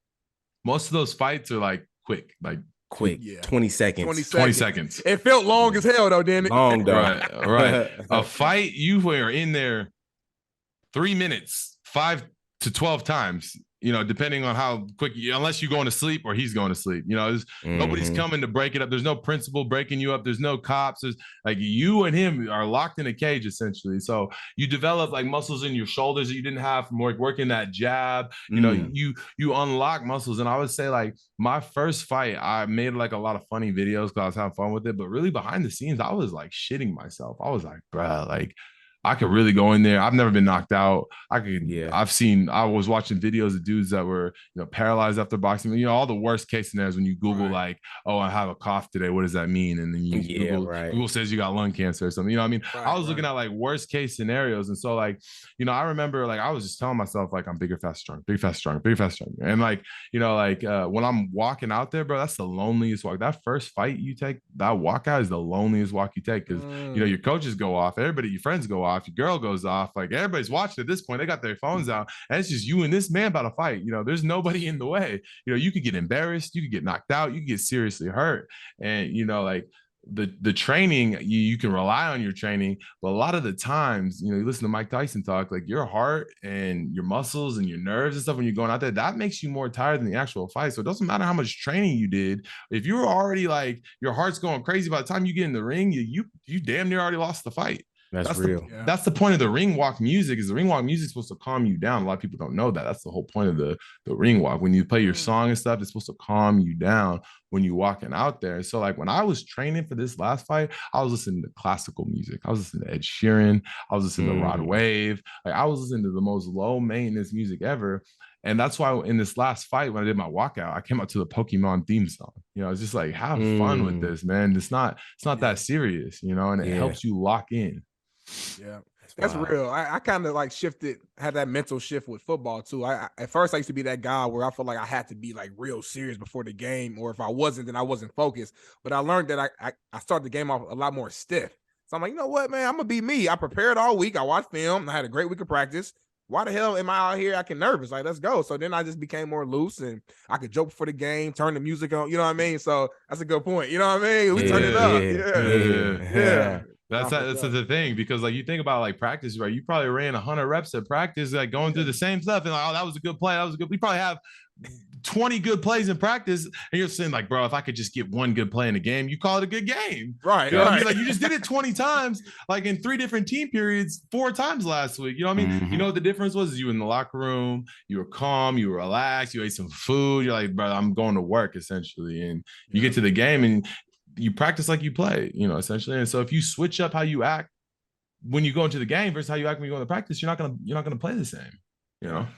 Most of those fights are like quick, like quick. Yeah. 20 seconds. 20 seconds. It felt long as hell though, didn't it? Long though. Right. A fight, you were in there 3 minutes, 5 to 12 times, depending on how quick, unless you're going to sleep or he's going to sleep. Nobody's coming to break it up. There's no principal breaking you up. There's no cops. There's like you and him are locked in a cage essentially. So you develop like muscles in your shoulders that you didn't have from working that jab. You unlock muscles. And I would say like my first fight, I made like a lot of funny videos because I was having fun with it. But really behind the scenes, I was like shitting myself. I was like, bruh, like I could really go in there. I've never been knocked out. I was watching videos of dudes that were, paralyzed after boxing. All the worst case scenarios when you Google like, oh, I have a cough today. What does that mean? And then Google says you got lung cancer or something. I was looking at like worst case scenarios. And so like, I remember like, I was just telling myself like, I'm bigger, fast, strong, bigger, fast, strong, bigger, fast, strong. And like, when I'm walking out there, bro, that's the loneliest walk. That first fight you take, that walkout is the loneliest walk you take. Cause your coaches go off, everybody, your friends go off, your girl goes off, like everybody's watching at this point. They got their phones out, and it's just you and this man about to fight. There's nobody in the way. You could get embarrassed, you could get knocked out, you could get seriously hurt, and like the training, you can rely on your training, but a lot of the times, you listen to Mike Tyson talk, like your heart and your muscles and your nerves and stuff when you're going out there, that makes you more tired than the actual fight. So it doesn't matter how much training you did. If you were already like your heart's going crazy by the time you get in the ring, you damn near already lost the fight. That's real. That's the point of the ring walk music. Is the ring walk music supposed to calm you down? A lot of people don't know that. That's the whole point of the ring walk. When you play your song and stuff, it's supposed to calm you down when you're walking out there. So like when I was training for this last fight, I was listening to classical music. I was listening to Ed Sheeran. I was listening to Rod Wave. Like I was listening to the most low maintenance music ever. And that's why in this last fight, when I did my walkout, I came up to the Pokemon theme song. It's just like, have fun with this, man. It's not that serious, and it helps you lock in. Yeah, that's real. I kind of like had that mental shift with football too. At first I used to be that guy where I felt like I had to be like real serious before the game, or if I wasn't, then I wasn't focused. But I learned that I started the game off a lot more stiff. So I'm like, you know what, man, I'm gonna be me. I prepared all week. I watched film. I had a great week of practice. Why the hell am I out here acting nervous? Like, let's go. So then I just became more loose, and I could joke before the game, turn the music on. You know what I mean? So that's a good point. You know what I mean? We turn it up. Yeah. That's the thing, because like you think about like practice, right? You probably ran 100 reps at practice, like going through the same stuff, and like, oh, that was a good play. That was a good. We probably have 20 good plays in practice, and you're saying like, bro, if I could just get one good play in the game, you call it a good game, right? You know what I mean? Like you just did it 20 times, like in 3 different team periods, 4 times last week. You know what I mean? You know what the difference was? You in the locker room, you were calm, you were relaxed, you ate some food. You're like, bro, I'm going to work essentially, and you get to the game and you practice like you play, essentially. And so if you switch up how you act when you go into the game versus how you act when you go into practice, you're not gonna play the same.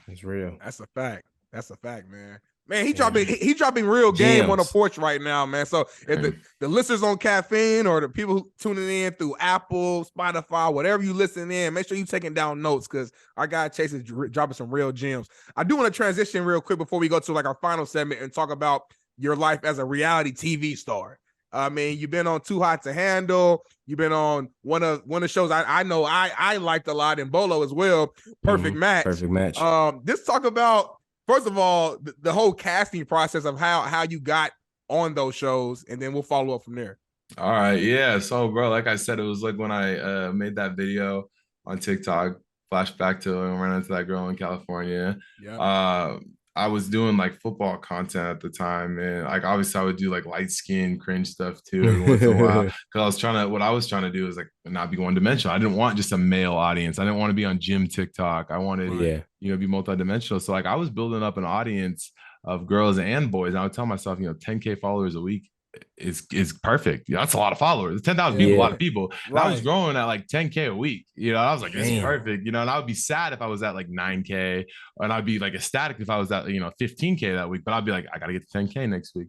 It's real. That's a fact. That's a fact, man. Man, he dropping real game on the porch right now, man. So if the listeners on Caffeine or the people who tuning in through Apple, Spotify, whatever you listen in, make sure you taking down notes, because our guy Chase is dropping some real gems. I do want to transition real quick before we go to like our final segment and talk about your life as a reality TV star. I mean, you've been on Too Hot to Handle. You've been on one of the shows I know I liked a lot in Bolo as well. Perfect Match. Perfect Match. Let's talk about, first of all, the whole casting process of how you got on those shows, and then we'll follow up from there. All right, yeah. So, bro, like I said, it was like when I made that video on TikTok, flashback to when I ran into that girl in California. Yeah. I was doing like football content at the time, and like obviously I would do like light skin cringe stuff too every once in a while, because what I was trying to do is like not be one dimensional. I didn't want just a male audience. I didn't want to be on gym TikTok. I wanted be multidimensional. So like I was building up an audience of girls and boys, and I would tell myself, 10K followers a week is perfect. That's a lot of followers. 10,000 people, a lot of people. Right. I was growing at like 10K a week. I was like, this is perfect. And I would be sad if I was at like 9K, and I'd be like ecstatic if I was at 15K that week. But I'd be like, I gotta get to 10K next week.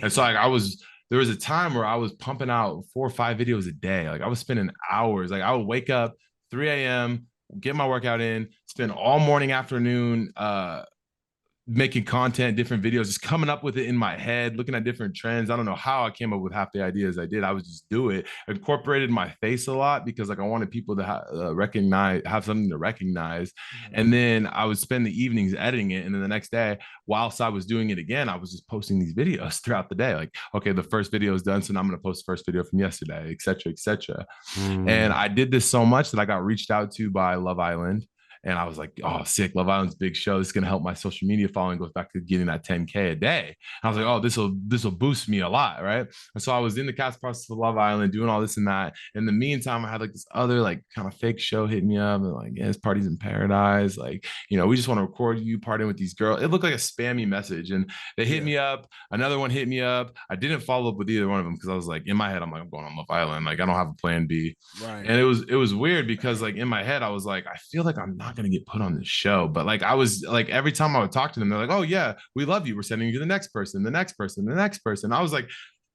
And so like there was a time where I was pumping out 4 or 5 videos a day. Like I was spending hours. Like I would wake up 3 a.m., get my workout in, spend all morning, afternoon, making content, different videos, just coming up with it in my head, looking at different trends. I don't know how I came up with half the ideas I did. I would just do it. I incorporated my face a lot because like I wanted people to have something to recognize. And then I would spend the evenings editing it. And then the next day, whilst I was doing it again, I was just posting these videos throughout the day. Like, okay, the first video is done. So now I'm going to post the first video from yesterday, et cetera, et cetera. And I did this so much that I got reached out to by Love Island. And I was like, oh, sick. Love Island's big show. This is going to help my social media following. Goes back to getting that 10K a day. And I was like, oh, this will boost me a lot. Right. And so I was in the cast process of Love Island doing all this and that. In the meantime, I had like this other like kind of fake show hit me up and like, yeah, this party's in paradise. Like, you know, we just want to record you partying with these girls. It looked like a spammy message. And they hit me up. Another one hit me up. I didn't follow up with either one of them because I was like, in my head, I'm like, I'm going on Love Island. Like, I don't have a plan B. Right. And it was weird because like in my head, I was like, I feel like I'm not going to get put on this show. But like I was like, every time I would talk to them, they're like, oh yeah, we love you, we're sending you to the next person, the next person, the next person. I was like,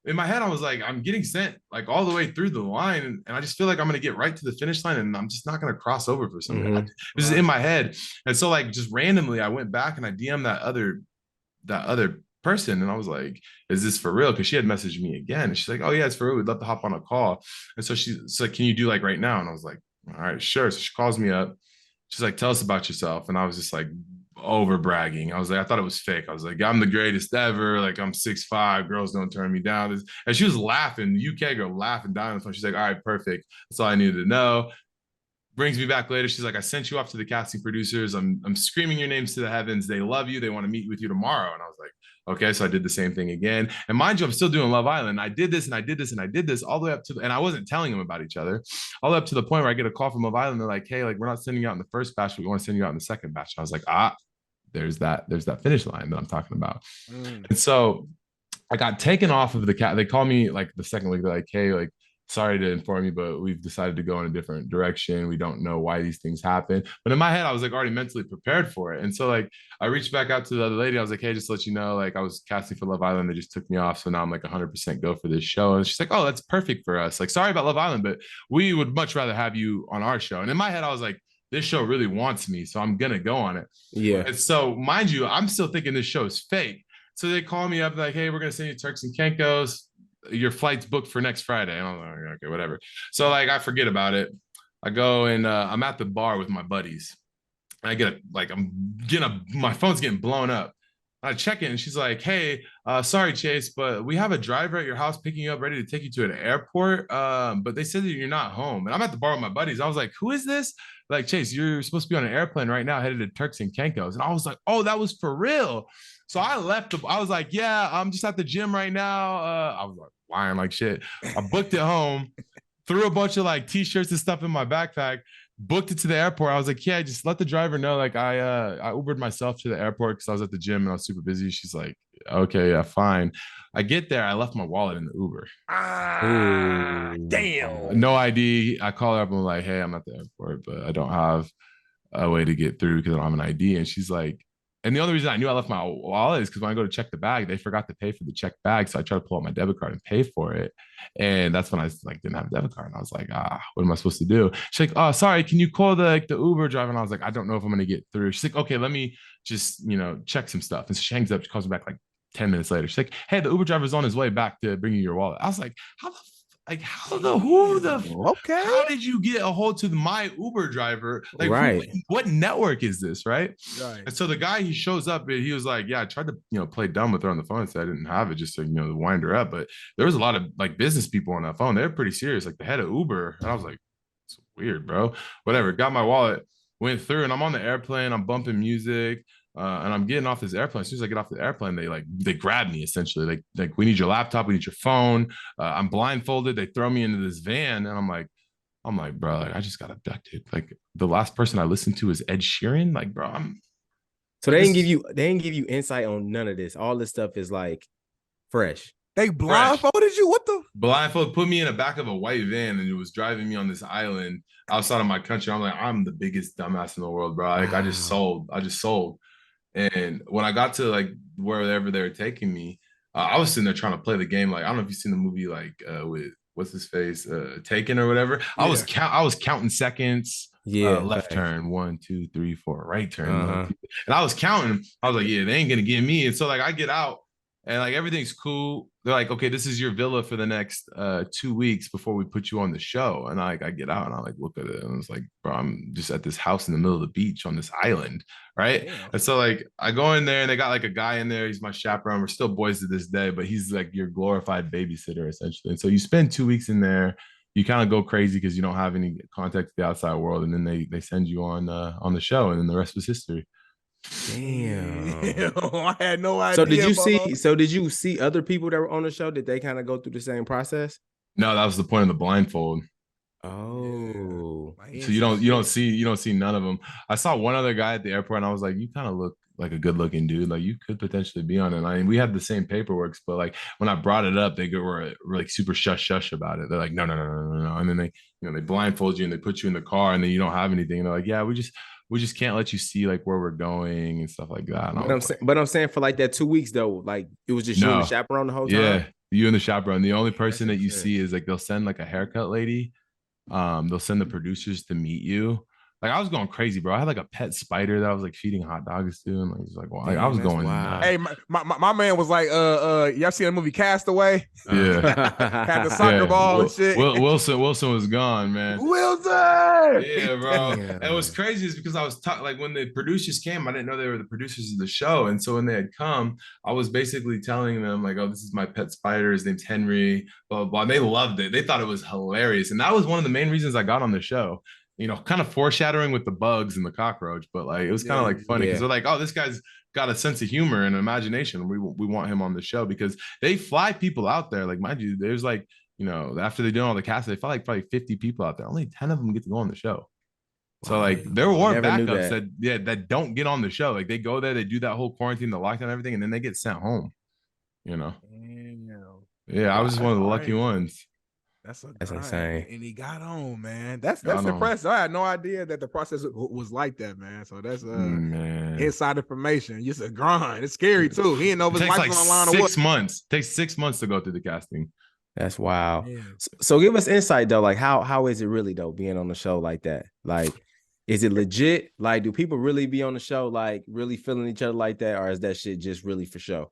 in my head, I was like, I'm getting sent like all the way through the line, and I just feel like I'm gonna get right to the finish line, and I'm just not gonna cross over for some reason. This is in my head. And so like just randomly I went back and I DM'd that other person, and I was like, is this for real? Because she had messaged me again, and she's like, oh yeah, it's for real, we'd love to hop on a call. And so she's like, can you do like right now? And I was like, all right, sure. So she calls me up. She's like, tell us about yourself. And I was just like over bragging. I was like, I thought it was fake. I was like, I'm the greatest ever. Like I'm 6'5", girls don't turn me down. And she was laughing, the UK girl laughing down on the phone. She's like, all right, perfect. That's all I needed to know. Brings me back later. She's like, I sent you off to the casting producers. I'm screaming your names to the heavens. They love you. They want to meet with you tomorrow. And I was like, okay. So I did the same thing again. And mind you, I'm still doing Love Island. I did this and I did this and I did this all the way up to, and I wasn't telling them about each other, all the way up to the point where I get a call from Love Island. They're like, hey, like we're not sending you out in the first batch. We want to send you out in the second batch. And I was like, there's that finish line that I'm talking about. And so I got taken off of the cat. They called me like the second week. They're like, hey, like, sorry to inform you, but we've decided to go in a different direction. We don't know why these things happen. But in my head, I was like already mentally prepared for it. And so like I reached back out to the other lady. I was like, hey, just to let you know, like I was casting for Love Island. They just took me off. So now I'm like 100% go for this show. And she's like, oh, that's perfect for us. Like, sorry about Love Island, but we would much rather have you on our show. And in my head, I was like, this show really wants me, so I'm going to go on it. Yeah. And so mind you, I'm still thinking this show is fake. So they call me up like, hey, we're going to send you Turks and Caicos. Your flight's booked for next Friday. And I'm like, okay, whatever. So like, I forget about it. I go and I'm at the bar with my buddies. And I get my phone's getting blown up. I check in and she's like, hey, sorry, Chase, but we have a driver at your house picking you up, ready to take you to an airport. But they said that you're not home. And I'm at the bar with my buddies. I was like, who is this? Like, Chase, you're supposed to be on an airplane right now headed to Turks and Caicos. And I was like, oh, that was for real. So I left. I was like, yeah, I'm just at the gym right now. I was like, lying like shit. I booked it home, threw a bunch of like t-shirts and stuff in my backpack, booked it to the airport. I was like, yeah, just let the driver know. Like I Ubered myself to the airport because I was at the gym and I was super busy. She's like, okay, yeah, fine. I get there. I left my wallet in the Uber. Damn. No ID. I call her up and I'm like, hey, I'm at the airport, but I don't have a way to get through because I don't have an ID. And she's like, and the only reason I knew I left my wallet is because when I go to check the bag, they forgot to pay for the checked bag. So I tried to pull out my debit card and pay for it. And that's when I like didn't have a debit card. And I was like, what am I supposed to do? She's like, oh, sorry, can you call the Uber driver? And I was like, I don't know if I'm going to get through. She's like, okay, let me just, check some stuff. And so she hangs up. She calls me back like 10 minutes later. She's like, hey, the Uber driver's on his way back to bring you your wallet. I was like, how did you get a hold to my Uber driver? Like, right. What network is this? Right. And so the guy, he shows up and he was like, yeah, I tried to, play dumb with her on the phone and said I didn't have it just to, wind her up. But there was a lot of like business people on that phone. They're pretty serious, like the head of Uber. And I was like, it's weird, bro. Whatever. Got my wallet, went through, and I'm on the airplane. I'm bumping music. And I'm getting off this airplane. As soon as I get off the airplane, they grab me essentially. Like we need your laptop, we need your phone. I'm blindfolded. They throw me into this van, and I'm like, bro, like I just got abducted. Like the last person I listened to is Ed Sheeran. Like, bro, So they didn't give you insight on none of this. All this stuff is like fresh. They blindfolded you? What the? Blindfold put me in the back of a white van, and it was driving me on this island outside of my country. I'm like, I'm the biggest dumbass in the world, bro. Like I just sold. And when I got to like wherever they were taking me, I was sitting there trying to play the game. Like, I don't know if you've seen the movie like with what's his face, Taken or whatever. I was counting seconds. Yeah, left facts. turn, 1, 2, 3, 4, right turn, 1, 2. And I was counting. I was like, yeah, they ain't gonna get me. And so like I get out and like everything's cool. They're like, okay, this is your villa for the next 2 weeks before we put you on the show. And I get out and I like look at it and it's like, bro, I'm just at this house in the middle of the beach on this island, right? Damn. And so like I go in there and they got like a guy in there. He's my chaperone. We're still boys to this day, but he's like your glorified babysitter essentially. And so you spend 2 weeks in there. You kind of go crazy because you don't have any contact to the outside world, and then they send you on the show, and then the rest was history. Damn. I had no idea. So did you see other people that were on the show? Did they kind of go through the same process? No, that was the point of the blindfold. Oh, so you don't see none of them. I saw one other guy at the airport, and I was like, you kind of look like a good looking dude. Like you could potentially be on it. I mean, we had the same paperwork, but like when I brought it up, they were like super shush about it. They're like, no. And then they blindfold you and they put you in the car and then you don't have anything. And they're like, yeah, we just can't let you see like where we're going and stuff like that. But I'm saying for like that 2 weeks though, like it was just you and the chaperone the whole time. Yeah, you and the chaperone. The only person that you see is like they'll send like a haircut lady. They'll send the producers to meet you. Like I was going crazy, bro. I had like a pet spider that I was like feeding hot dogs to, and like I was going. Hey, my man was like, y'all seen the movie Castaway? Yeah, had the soccer ball and shit. Wilson was gone, man. Wilson. Yeah, bro. And it was crazy is because I was like when the producers came, I didn't know they were the producers of the show, and so when they had come, I was basically telling them like, oh, this is my pet spider. His name's Henry. Blah blah blah. And they loved it. They thought it was hilarious, and that was one of the main reasons I got on the show. You know, kind of foreshadowing with the bugs and the cockroach, but like it was kind of like funny because they're like, oh, this guy's got a sense of humor and imagination. We want him on the show because they fly people out there. Like, mind you, there's like, you know, after they do all the cast, they fly like probably 50 people out there. Only 10 of them get to go on the show. So like there were backups that don't get on the show. Like they go there, they do that whole quarantine, the lockdown, everything, and then they get sent home. You know. Yeah, I was just one of the lucky ones. That's insane. And he got on, man. That's impressive. I had no idea that the process was like that, man. So that's inside information. It's a grind. It's scary too. He didn't know if his life was on the line or what. 6 months. It takes 6 months to go through the casting. That's wild. Yeah. So give us insight though. Like how is it really though being on the show like that? Like, is it legit? Like, do people really be on the show like really feeling each other like that, or is that shit just really for show?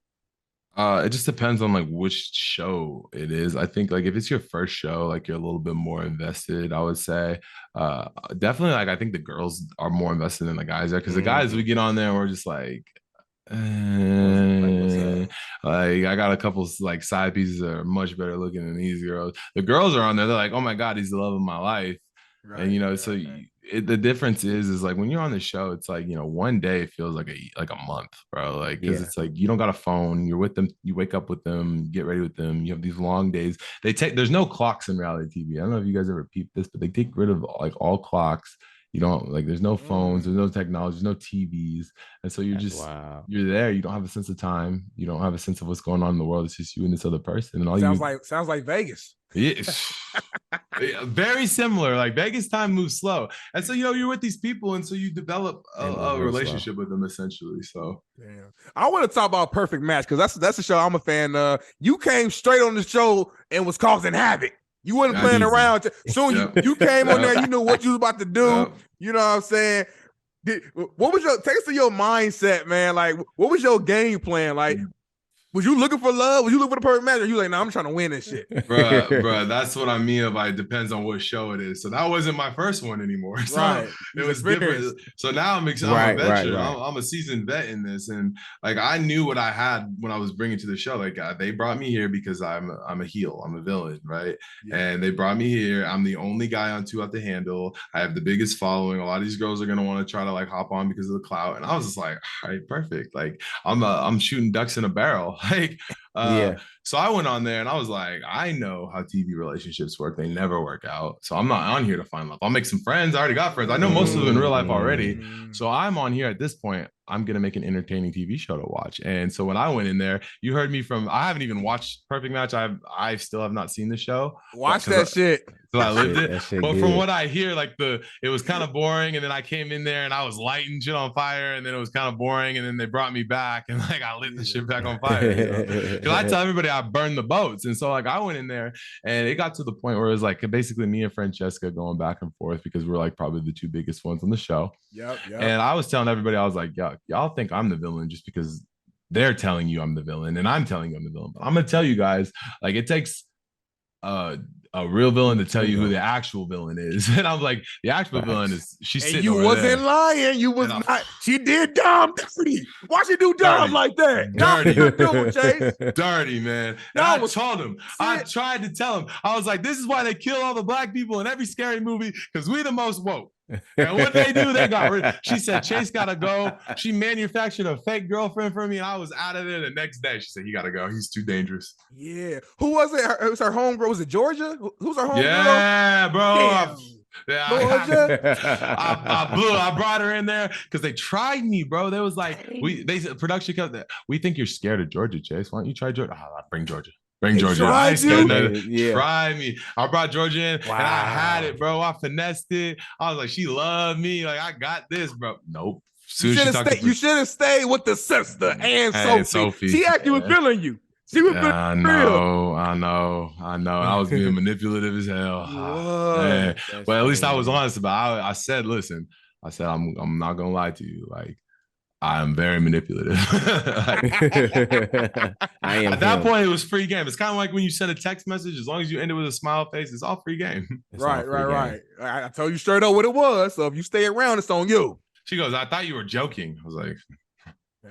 It just depends on like which show it is. I think like if it's your first show, like you're a little bit more invested, I would say. Definitely like I think the girls are more invested than the guys are because the guys we get on there and we're just like I got a couple like side pieces that are much better looking than these girls. The girls are on there, they're like, oh my God, he's the love of my life. Right, and you know, the difference is like when you're on the show, it's like, you know, one day feels like a month, bro. Like, because it's like you don't got a phone, you're with them, you wake up with them, get ready with them, you have these long days. There's no clocks in reality TV. I don't know if you guys ever peeped this, but they take rid of like all clocks. You don't like there's no phones, there's no technology, there's no TVs. And so you're you're there. You don't have a sense of time. You don't have a sense of what's going on in the world. It's just you and this other person. And all sounds like Vegas. Yeah. Very similar. Like Vegas time moves slow. And so, you know, you're with these people. And so you develop a relationship with them essentially. So I want to talk about Perfect Match because that's a show I'm a fan of. You came straight on the show and was causing havoc. You wasn't playing around. Soon you came on there, you knew what you was about to do. You know what I'm saying? What was take us to your mindset, man? Like, what was your game plan? Like, was you looking for love? Was you looking for the perfect match? Or you like, no, I'm trying to win this shit. Bruh, that's what I mean by it depends on what show it is. So that wasn't my first one anymore. So it was different. So now I'm a veteran. I'm a seasoned vet in this. And like, I knew what I had when I was bringing to the show. Like they brought me here because I'm a heel. I'm a villain, right? Yeah. And they brought me here. I'm the only guy on Two Out the Handle. I have the biggest following. A lot of these girls are going to want to try to like hop on because of the clout. And I was just like, all right, perfect. Like I'm shooting ducks in a barrel. Like, so I went on there and I was like, I know how TV relationships work. They never work out. So I'm not on here to find love. I'll make some friends. I already got friends. I know most of them in real life already. So I'm on here at this point. I'm going to make an entertaining TV show to watch. And so when I went in there, you heard me I haven't even watched Perfect Match. I still have not seen the show. Watch that shit. So I lived it. But from what I hear, like it was kind of boring. And then I came in there and I was lighting shit on fire. And then it was kind of boring. And then they brought me back and like I lit the shit back on fire. You know? because I tell everybody I burned the boats. And so like I went in there and it got to the point where it was like basically me and Francesca going back and forth because we're like probably the two biggest ones on the show. Yep. And I was telling everybody, I was like, y'all think I'm the villain just because they're telling you I'm the villain and I'm telling you I'm the villain. But I'm gonna tell you guys, like it takes a real villain to tell you who the actual villain is. And I'm like, the actual villain is she's sitting you over wasn't there. lying. You was not. She did Dom dirty. Why she do Dom like that? Dirty. Chase. Dirty, man. And I told him. I tried to tell him. I was like, this is why they kill all the black people in every scary movie, because we the most woke. And what they do, they got rid. She said, Chase gotta go. She manufactured a fake girlfriend for me, and I was out of there the next day. She said, he gotta go. He's too dangerous. Yeah. Who was it? It was her homegirl. Was it Georgia? Who's her homegirl? Yeah, bro. Georgia. I brought her in there because they tried me, bro. They was like, production kept that. We think you're scared of Georgia, Chase. Why don't you try Georgia? Bring Georgia. Bring Georgia. I try me. I brought Georgia in and I had it, bro. I finessed it. I was like, she loved me. Like, I got this, bro. Nope. You should have stayed with the sister and Sophie. She actually was feeling you. She was feeling I know. I was being manipulative as hell. But at least I was honest about it. I said, listen, I'm not gonna lie to you. Like, I'm very manipulative. I am. At that point, it was free game. It's kind of like when you send a text message, as long as you end it with a smile face, it's all free game. Right. I told you straight up what it was. So if you stay around, it's on you. She goes, I thought you were joking. I was like,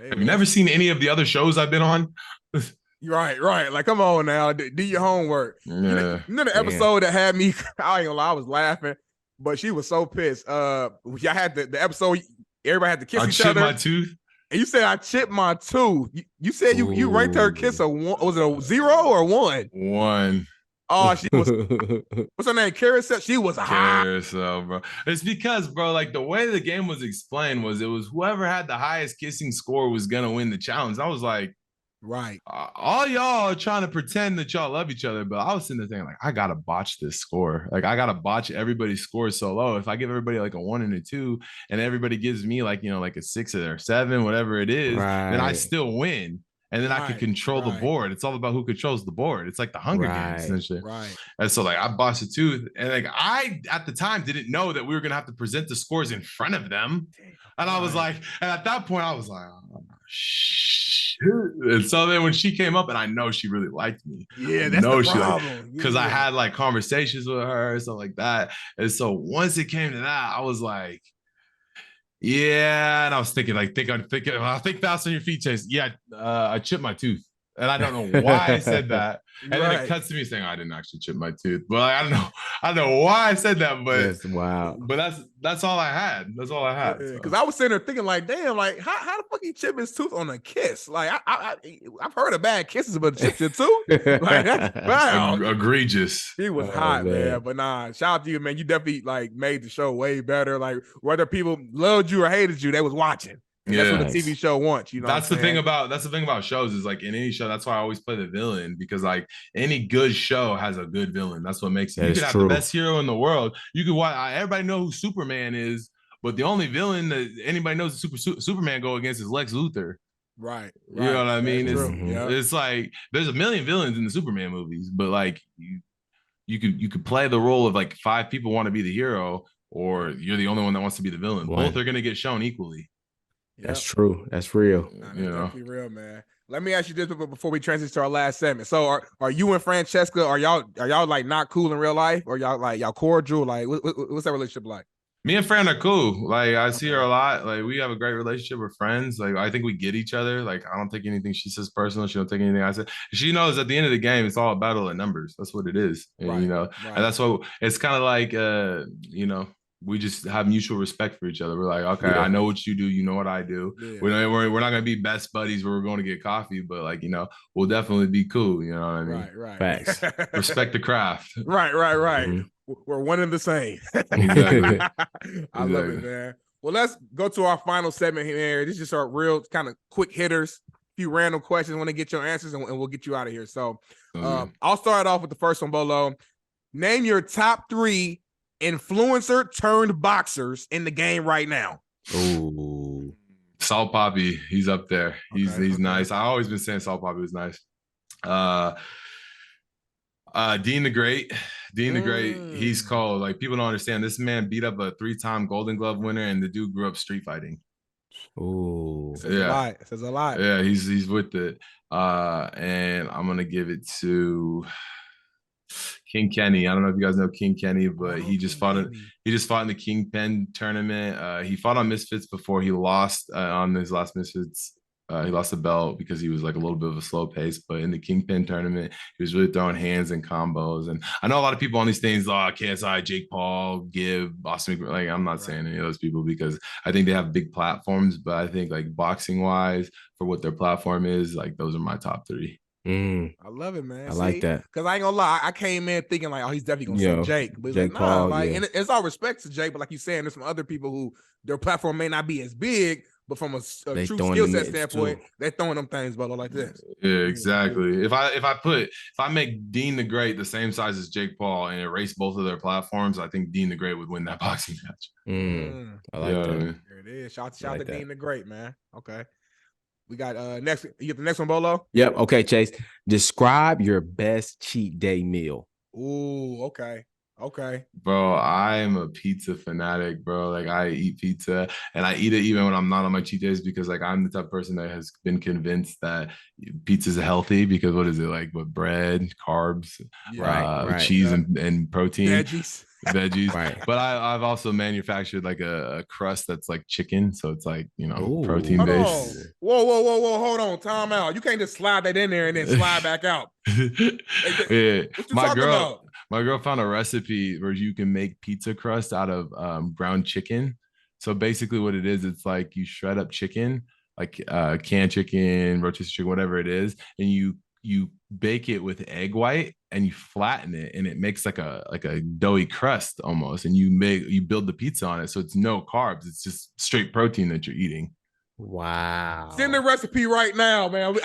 have you never seen any of the other shows I've been on? Right. Like, come on now, do your homework. Yeah. You know the episode that had me, I ain't gonna lie, I was laughing, but she was so pissed. Y'all had the episode, everybody had to kiss each other. I chipped my tooth. And you said I chipped my tooth. You said you ranked her kiss a 1. Was it a 0 or 1? 1. Oh, she was. What's her name? Carousel. She was hot. Carousel, bro. It's because, bro, like the way the game was explained was it was whoever had the highest kissing score was gonna win the challenge. I was like, right. All y'all are trying to pretend that y'all love each other, but I was sitting there thinking, like, I gotta botch this score. Like, I gotta botch everybody's score so low. If I give everybody like a 1 and a 2, and everybody gives me like, like a 6 or 7, whatever it is, then I still win. And then I can control the board. It's all about who controls the board. It's like the Hunger Games and shit. Right. And so like I botched a tooth, and like I at the time didn't know that we were gonna have to present the scores in front of them. And I was like, and at that point I was like, oh, shit. And so then when she came up, and I know she really liked me. Yeah, that's the problem. Because I had like conversations with her and stuff like that. And so once it came to that, I was like, yeah, and I was thinking, think fast on your feet, Chase. Yeah, I chipped my tooth, and I don't know why I said that. And then it cuts to me saying I didn't actually chip my tooth. But I don't know why I said that. But that's wow. But that's all I had. That's all I had. Because I was sitting there thinking, like, damn, like how the fuck he chip his tooth on a kiss? Like I've heard of bad kisses, but chip your tooth, like that's wow. Egregious. He was hot, man. But nah, shout out to you, man. You definitely like made the show way better. Like whether people loved you or hated you, they was watching. And that's what the TV show wants, That's the thing about shows is like in any show. That's why I always play the villain, because like any good show has a good villain. That's what makes it. You could have the best hero in the world. You could watch. Everybody know who Superman is, but the only villain that anybody knows Superman go against is Lex Luthor. Right. You know what I mean? It's like there's a million villains in the Superman movies, but like you could play the role of like 5 people want to be the hero, or you're the only one that wants to be the villain. Both are gonna get shown equally. That's true. That's real. That's definitely real, man. Let me ask you this before we transition to our last segment. So, are you and Francesca? Are y'all like not cool in real life, or y'all cordial? Like, what's that relationship like? Me and Fran are cool. Like, I see her a lot. Like, we have a great relationship. We're friends. Like, I think we get each other. Like, I don't take anything she says personal. She don't take anything I say. She knows at the end of the game, it's all a battle of numbers. That's what it is. And, and that's what it's kind of like. We just have mutual respect for each other. We're like, okay, I know what you do. You know what I do. Yeah. We're not going to be best buddies where we're going to get coffee, but like, we'll definitely be cool. You know what I mean? Right. Facts. Respect the craft. Right. Mm-hmm. We're one and the same. Exactly. I love it, man. Well, let's go to our final segment here. This is just our real kind of quick hitters. A few random questions. I want to get your answers and we'll get you out of here. So I'll start off with the first one, Bolo. Name your top 3 influencer turned boxers in the game right now. Ooh, Salt Poppy, he's up there. He's nice. I always been saying Salt Poppy was nice. Uh, Dean the Great. Dean the Great, he's cold. Like, people don't understand. This man beat up a 3-time Golden Glove winner, and the dude grew up street fighting. Ooh. Says a lot. It says a lot. Yeah, he's with it. And I'm gonna give it to King Kenny. I don't know if you guys know King Kenny, but he just fought in the Kingpin tournament. He fought on Misfits before. He lost on his last Misfits. He lost the belt because he was like a little bit of a slow pace, but in the Kingpin tournament, he was really throwing hands and combos. And I know a lot of people on these things, KSI, Jake Paul, Gibb, Austin, like, I'm not saying any of those people because I think they have big platforms, but I think like boxing wise for what their platform is, like those are my top 3. I love it, man. I like that. Because I ain't gonna lie, I came in thinking like, oh, he's definitely gonna say Jake. But Jake, like, nah, Paul, like, and it's all respect to Jake, but like you saying, there's some other people who their platform may not be as big, but from a true skill set standpoint, they're throwing them things, but like this. Yeah, exactly. If I make Dean the Great the same size as Jake Paul and erase both of their platforms, I think Dean the Great would win that boxing match. I like that. There it is. Shout to Dean the Great, man. Okay. We got next. You get the next one, Bolo? Yep. Okay, Chase. Describe your best cheat day meal. Ooh, okay. Bro, I'm a pizza fanatic, bro. Like, I eat pizza and I eat it even when I'm not on my cheat days because like I'm the type of person that has been convinced that pizza is healthy because what is it like with bread, carbs, cheese and protein. Veggies. Right. But I've also manufactured like a crust that's like chicken. So it's like, protein based. Whoa. Hold on. Time out. You can't just slide that in there and then slide back out. Yeah. My girl found a recipe where you can make pizza crust out of ground chicken. So basically what it is, it's like you shred up chicken, like canned chicken, rotisserie chicken, whatever it is. And you bake it with egg white and you flatten it and it makes like a doughy crust almost. And you build the pizza on it. So it's no carbs. It's just straight protein that you're eating. Wow. Send the recipe right now, man.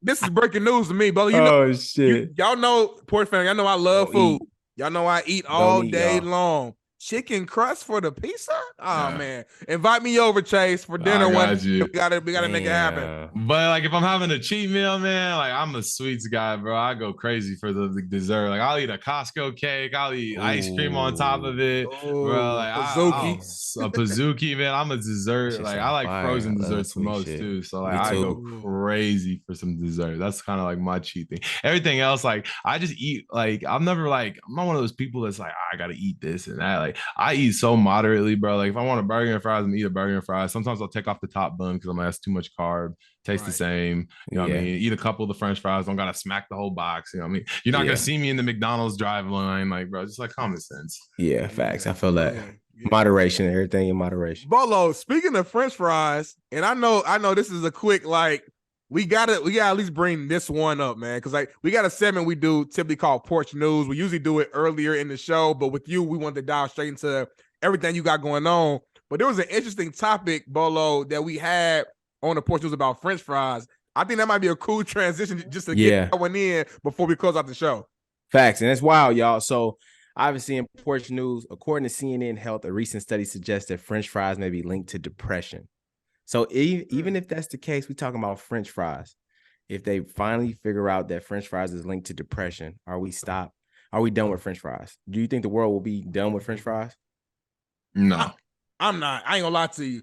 This is breaking news to me, brother. Y'all know, Porch fan, y'all know I love food. Y'all know I eat all day long. Chicken crust for the pizza? Oh man. Invite me over, Chase, for dinner one. We gotta make it happen. But like if I'm having a cheat meal, man, like I'm a sweets guy, bro. I go crazy for the dessert. Like I'll eat a Costco cake, I'll eat ice cream on top of it. Bro, like a Pizookie, man. I'm a dessert. Like I like frozen desserts the most too. So like I go crazy for some dessert. That's kind of like my cheat thing. Everything else, like I just eat, like I'm not one of those people that's like, I gotta eat this and that. Like I eat so moderately, bro. Like if I want a burger and fries, I'm gonna eat a burger and fries. Sometimes I'll take off the top bun because I'm like, that's too much carb. Tastes the same. You know what I mean? Eat a couple of the French fries. Don't gotta smack the whole box. You know what I mean? You're not gonna see me in the McDonald's drive line, like, bro. Just like common sense. Yeah, facts. I feel that. Moderation, everything in moderation. Bolo, speaking of French fries, and I know this is a quick like. We gotta at least bring this one up, man, because like we got a segment we do typically called Porch News. We usually do it earlier in the show, but with you, we wanted to dive straight into everything you got going on. But there was an interesting topic, Bolo, that we had on the Porch News about French fries. I think that might be a cool transition just to get that one in before we close out the show. Facts, and it's wild, y'all. So obviously in Porch News, according to CNN Health, a recent study suggests that French fries may be linked to depression. So even if that's the case, we're talking about French fries. If they finally figure out that French fries is linked to depression, are we done with French fries? Do you think the world will be done with French fries? No. I'm not. I ain't gonna lie to you.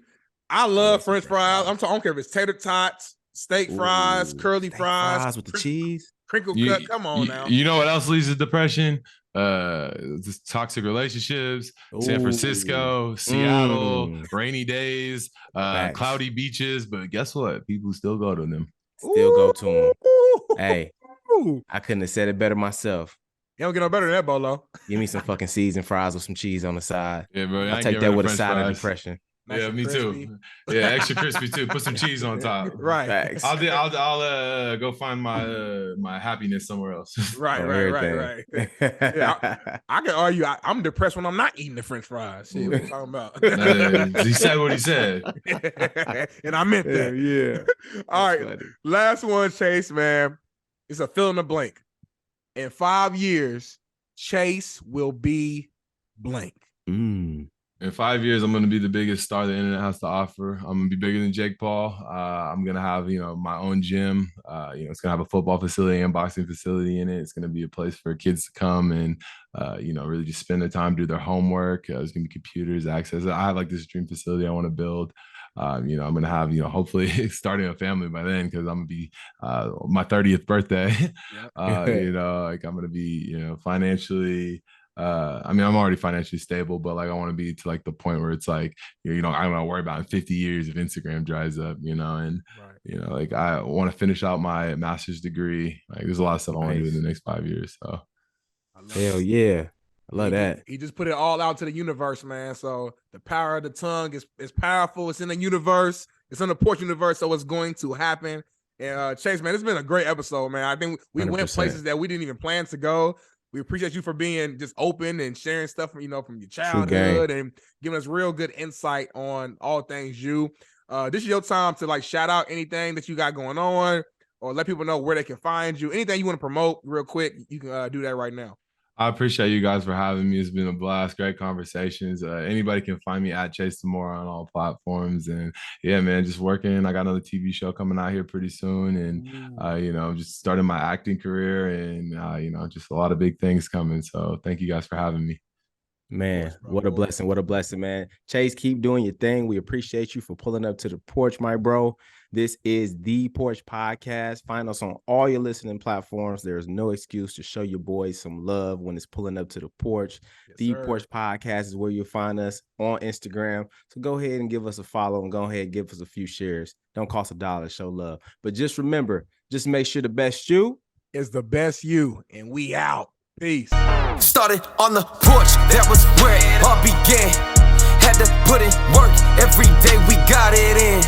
I love French fries. I don't care if it's tater tots, steak fries, curly fries with the cheese, crinkle cut. Come on now. You know what else leads to depression? Just toxic relationships, San Francisco, Seattle, rainy days, cloudy beaches. But guess what? People still go to them. Go to them. Hey, I couldn't have said it better myself. You don't get no better than that, Bolo. Give me some fucking seasoned fries with some cheese on the side. Yeah, bro. I'll take that with a side of depression. Nice me too. Yeah, extra crispy too. Put some cheese on top. Right. Facts. I'll go find my happiness somewhere else. Right. Yeah, I can argue. I'm depressed when I'm not eating the French fries. Shit, what you talking about? He said what he said, and I meant that. Yeah. All right. Funny. Last one, Chase. Man, it's a fill in the blank. In 5 years, Chase will be blank. In 5 years, I'm going to be the biggest star the internet has to offer. I'm going to be bigger than Jake Paul. I'm going to have, my own gym. It's going to have a football facility and boxing facility in it. It's going to be a place for kids to come and, really just spend their time, do their homework. There's going to be computers, access. I have like this dream facility I want to build. I'm going to have, hopefully starting a family by then, because I'm going to be my 30th birthday. Yep. I'm going to be, financially. I'm already financially stable, but like I want to be to like the point where it's like, I don't want to worry about in 50 years if Instagram dries up, and right. Like I want to finish out my master's degree. Like there's a lot of stuff I want to do in the next 5 years. So hell yeah. I love that. He just put it all out to the universe, man. So the power of the tongue is powerful. It's in the universe. It's in the Porch universe. So it's going to happen. And Chase, man, it's been a great episode, man. I think we 100%. Went places that we didn't even plan to go. We appreciate you for being just open and sharing stuff from, from your childhood and giving us real good insight on all things you. This is your time to like shout out anything that you got going on, or let people know where they can find you. Anything you want to promote real quick, you can do that right now. I appreciate you guys for having me. It's been a blast. Great conversations. Anybody can find me at Chase DeMoor on all platforms. And yeah, man, just working. I got another TV show coming out here pretty soon. And, just starting my acting career and, just a lot of big things coming. So thank you guys for having me. Man, what a blessing. What a blessing, man. Chase, keep doing your thing. We appreciate you for pulling up to the porch, my bro. This is the Porch Podcast. Find us on all your listening platforms. There's no excuse to show your boys some love when it's pulling up to the porch. Yes, the Porch Podcast is where you'll find us on Instagram. So go ahead and give us a follow and go ahead and give us a few shares. Don't cost $1. Show love. But just remember, just make sure the best you is the best you. And we out. Peace. Started on the porch, that was where it all began. Had to put in work, every day we got it in.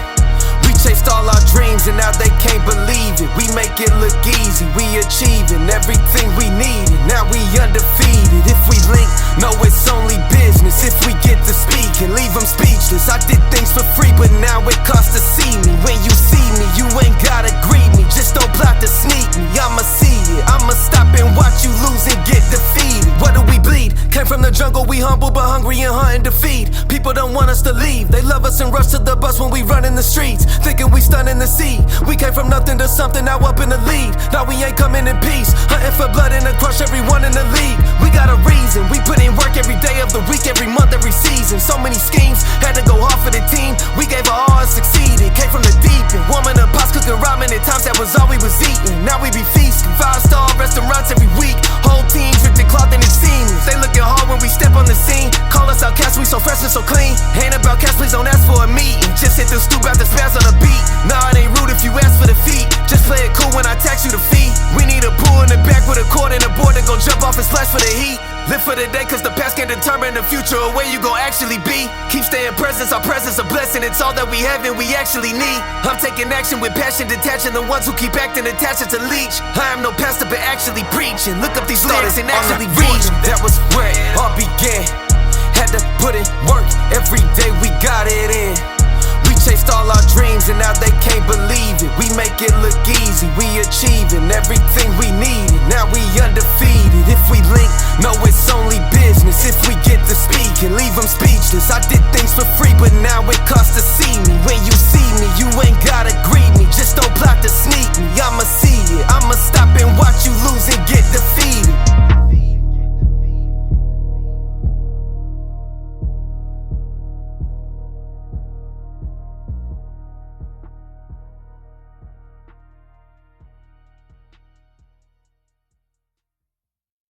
We chased all our dreams and now they can't believe it. We make it look easy, we achieving everything we needed. Now we undefeated. If we link, no it's only business. If we get to speak and leave them speechless. I did things for free but now it costs to see me. When you see me, you ain't gotta greet me. Just don't plot to sneak me, I'ma see it. I'ma stop and watch you lose and get defeated. What do we bleed? Came from the jungle, we humble but hungry and hunting to feed. People don't want us to leave. They love us and rush to the bus when we run in the streets, thinking we stunning the sea. We came from nothing to something, now up in the lead. Now we ain't coming in peace, hunting for blood and to crush everyone in the league. We got a reason, we put in work every day of the week, every month, every season. So many schemes, had to go hard for the team. We gave our all and succeeded, came from the deep end. Warming up pots, cooking ramen at times, that was all we was eating. Now we be feasting, 5-star restaurants every week. Whole team dripped in cloth and it's seamless. They looking hard when we step on the scene. Call us outcasts, we so fresh and so clean. Ain't about cash, please don't ask for a meeting. Just hit the stoop out the spaz on the beat. Nah, it ain't rude if you ask for the feet. Just play it cool when I tax you the fee. We need a pool in the back with a cord and a board that gon' jump off and splash for the heat. Live for the day cause the past can determine the future or where you gon' actually be. Keep staying present, our presence a blessing. It's all that we have and we actually need. I'm taking action with passion, detaching the ones who keep acting attached to leech. I am no pastor but actually preaching. Look up these lyrics and actually read. That was where it all began. Had to put in work, every day we got it in. We chased all our dreams and now they can't believe it. We make it look easy, we achieving everything we needed. Now we undefeated. If we link, no it's only business. If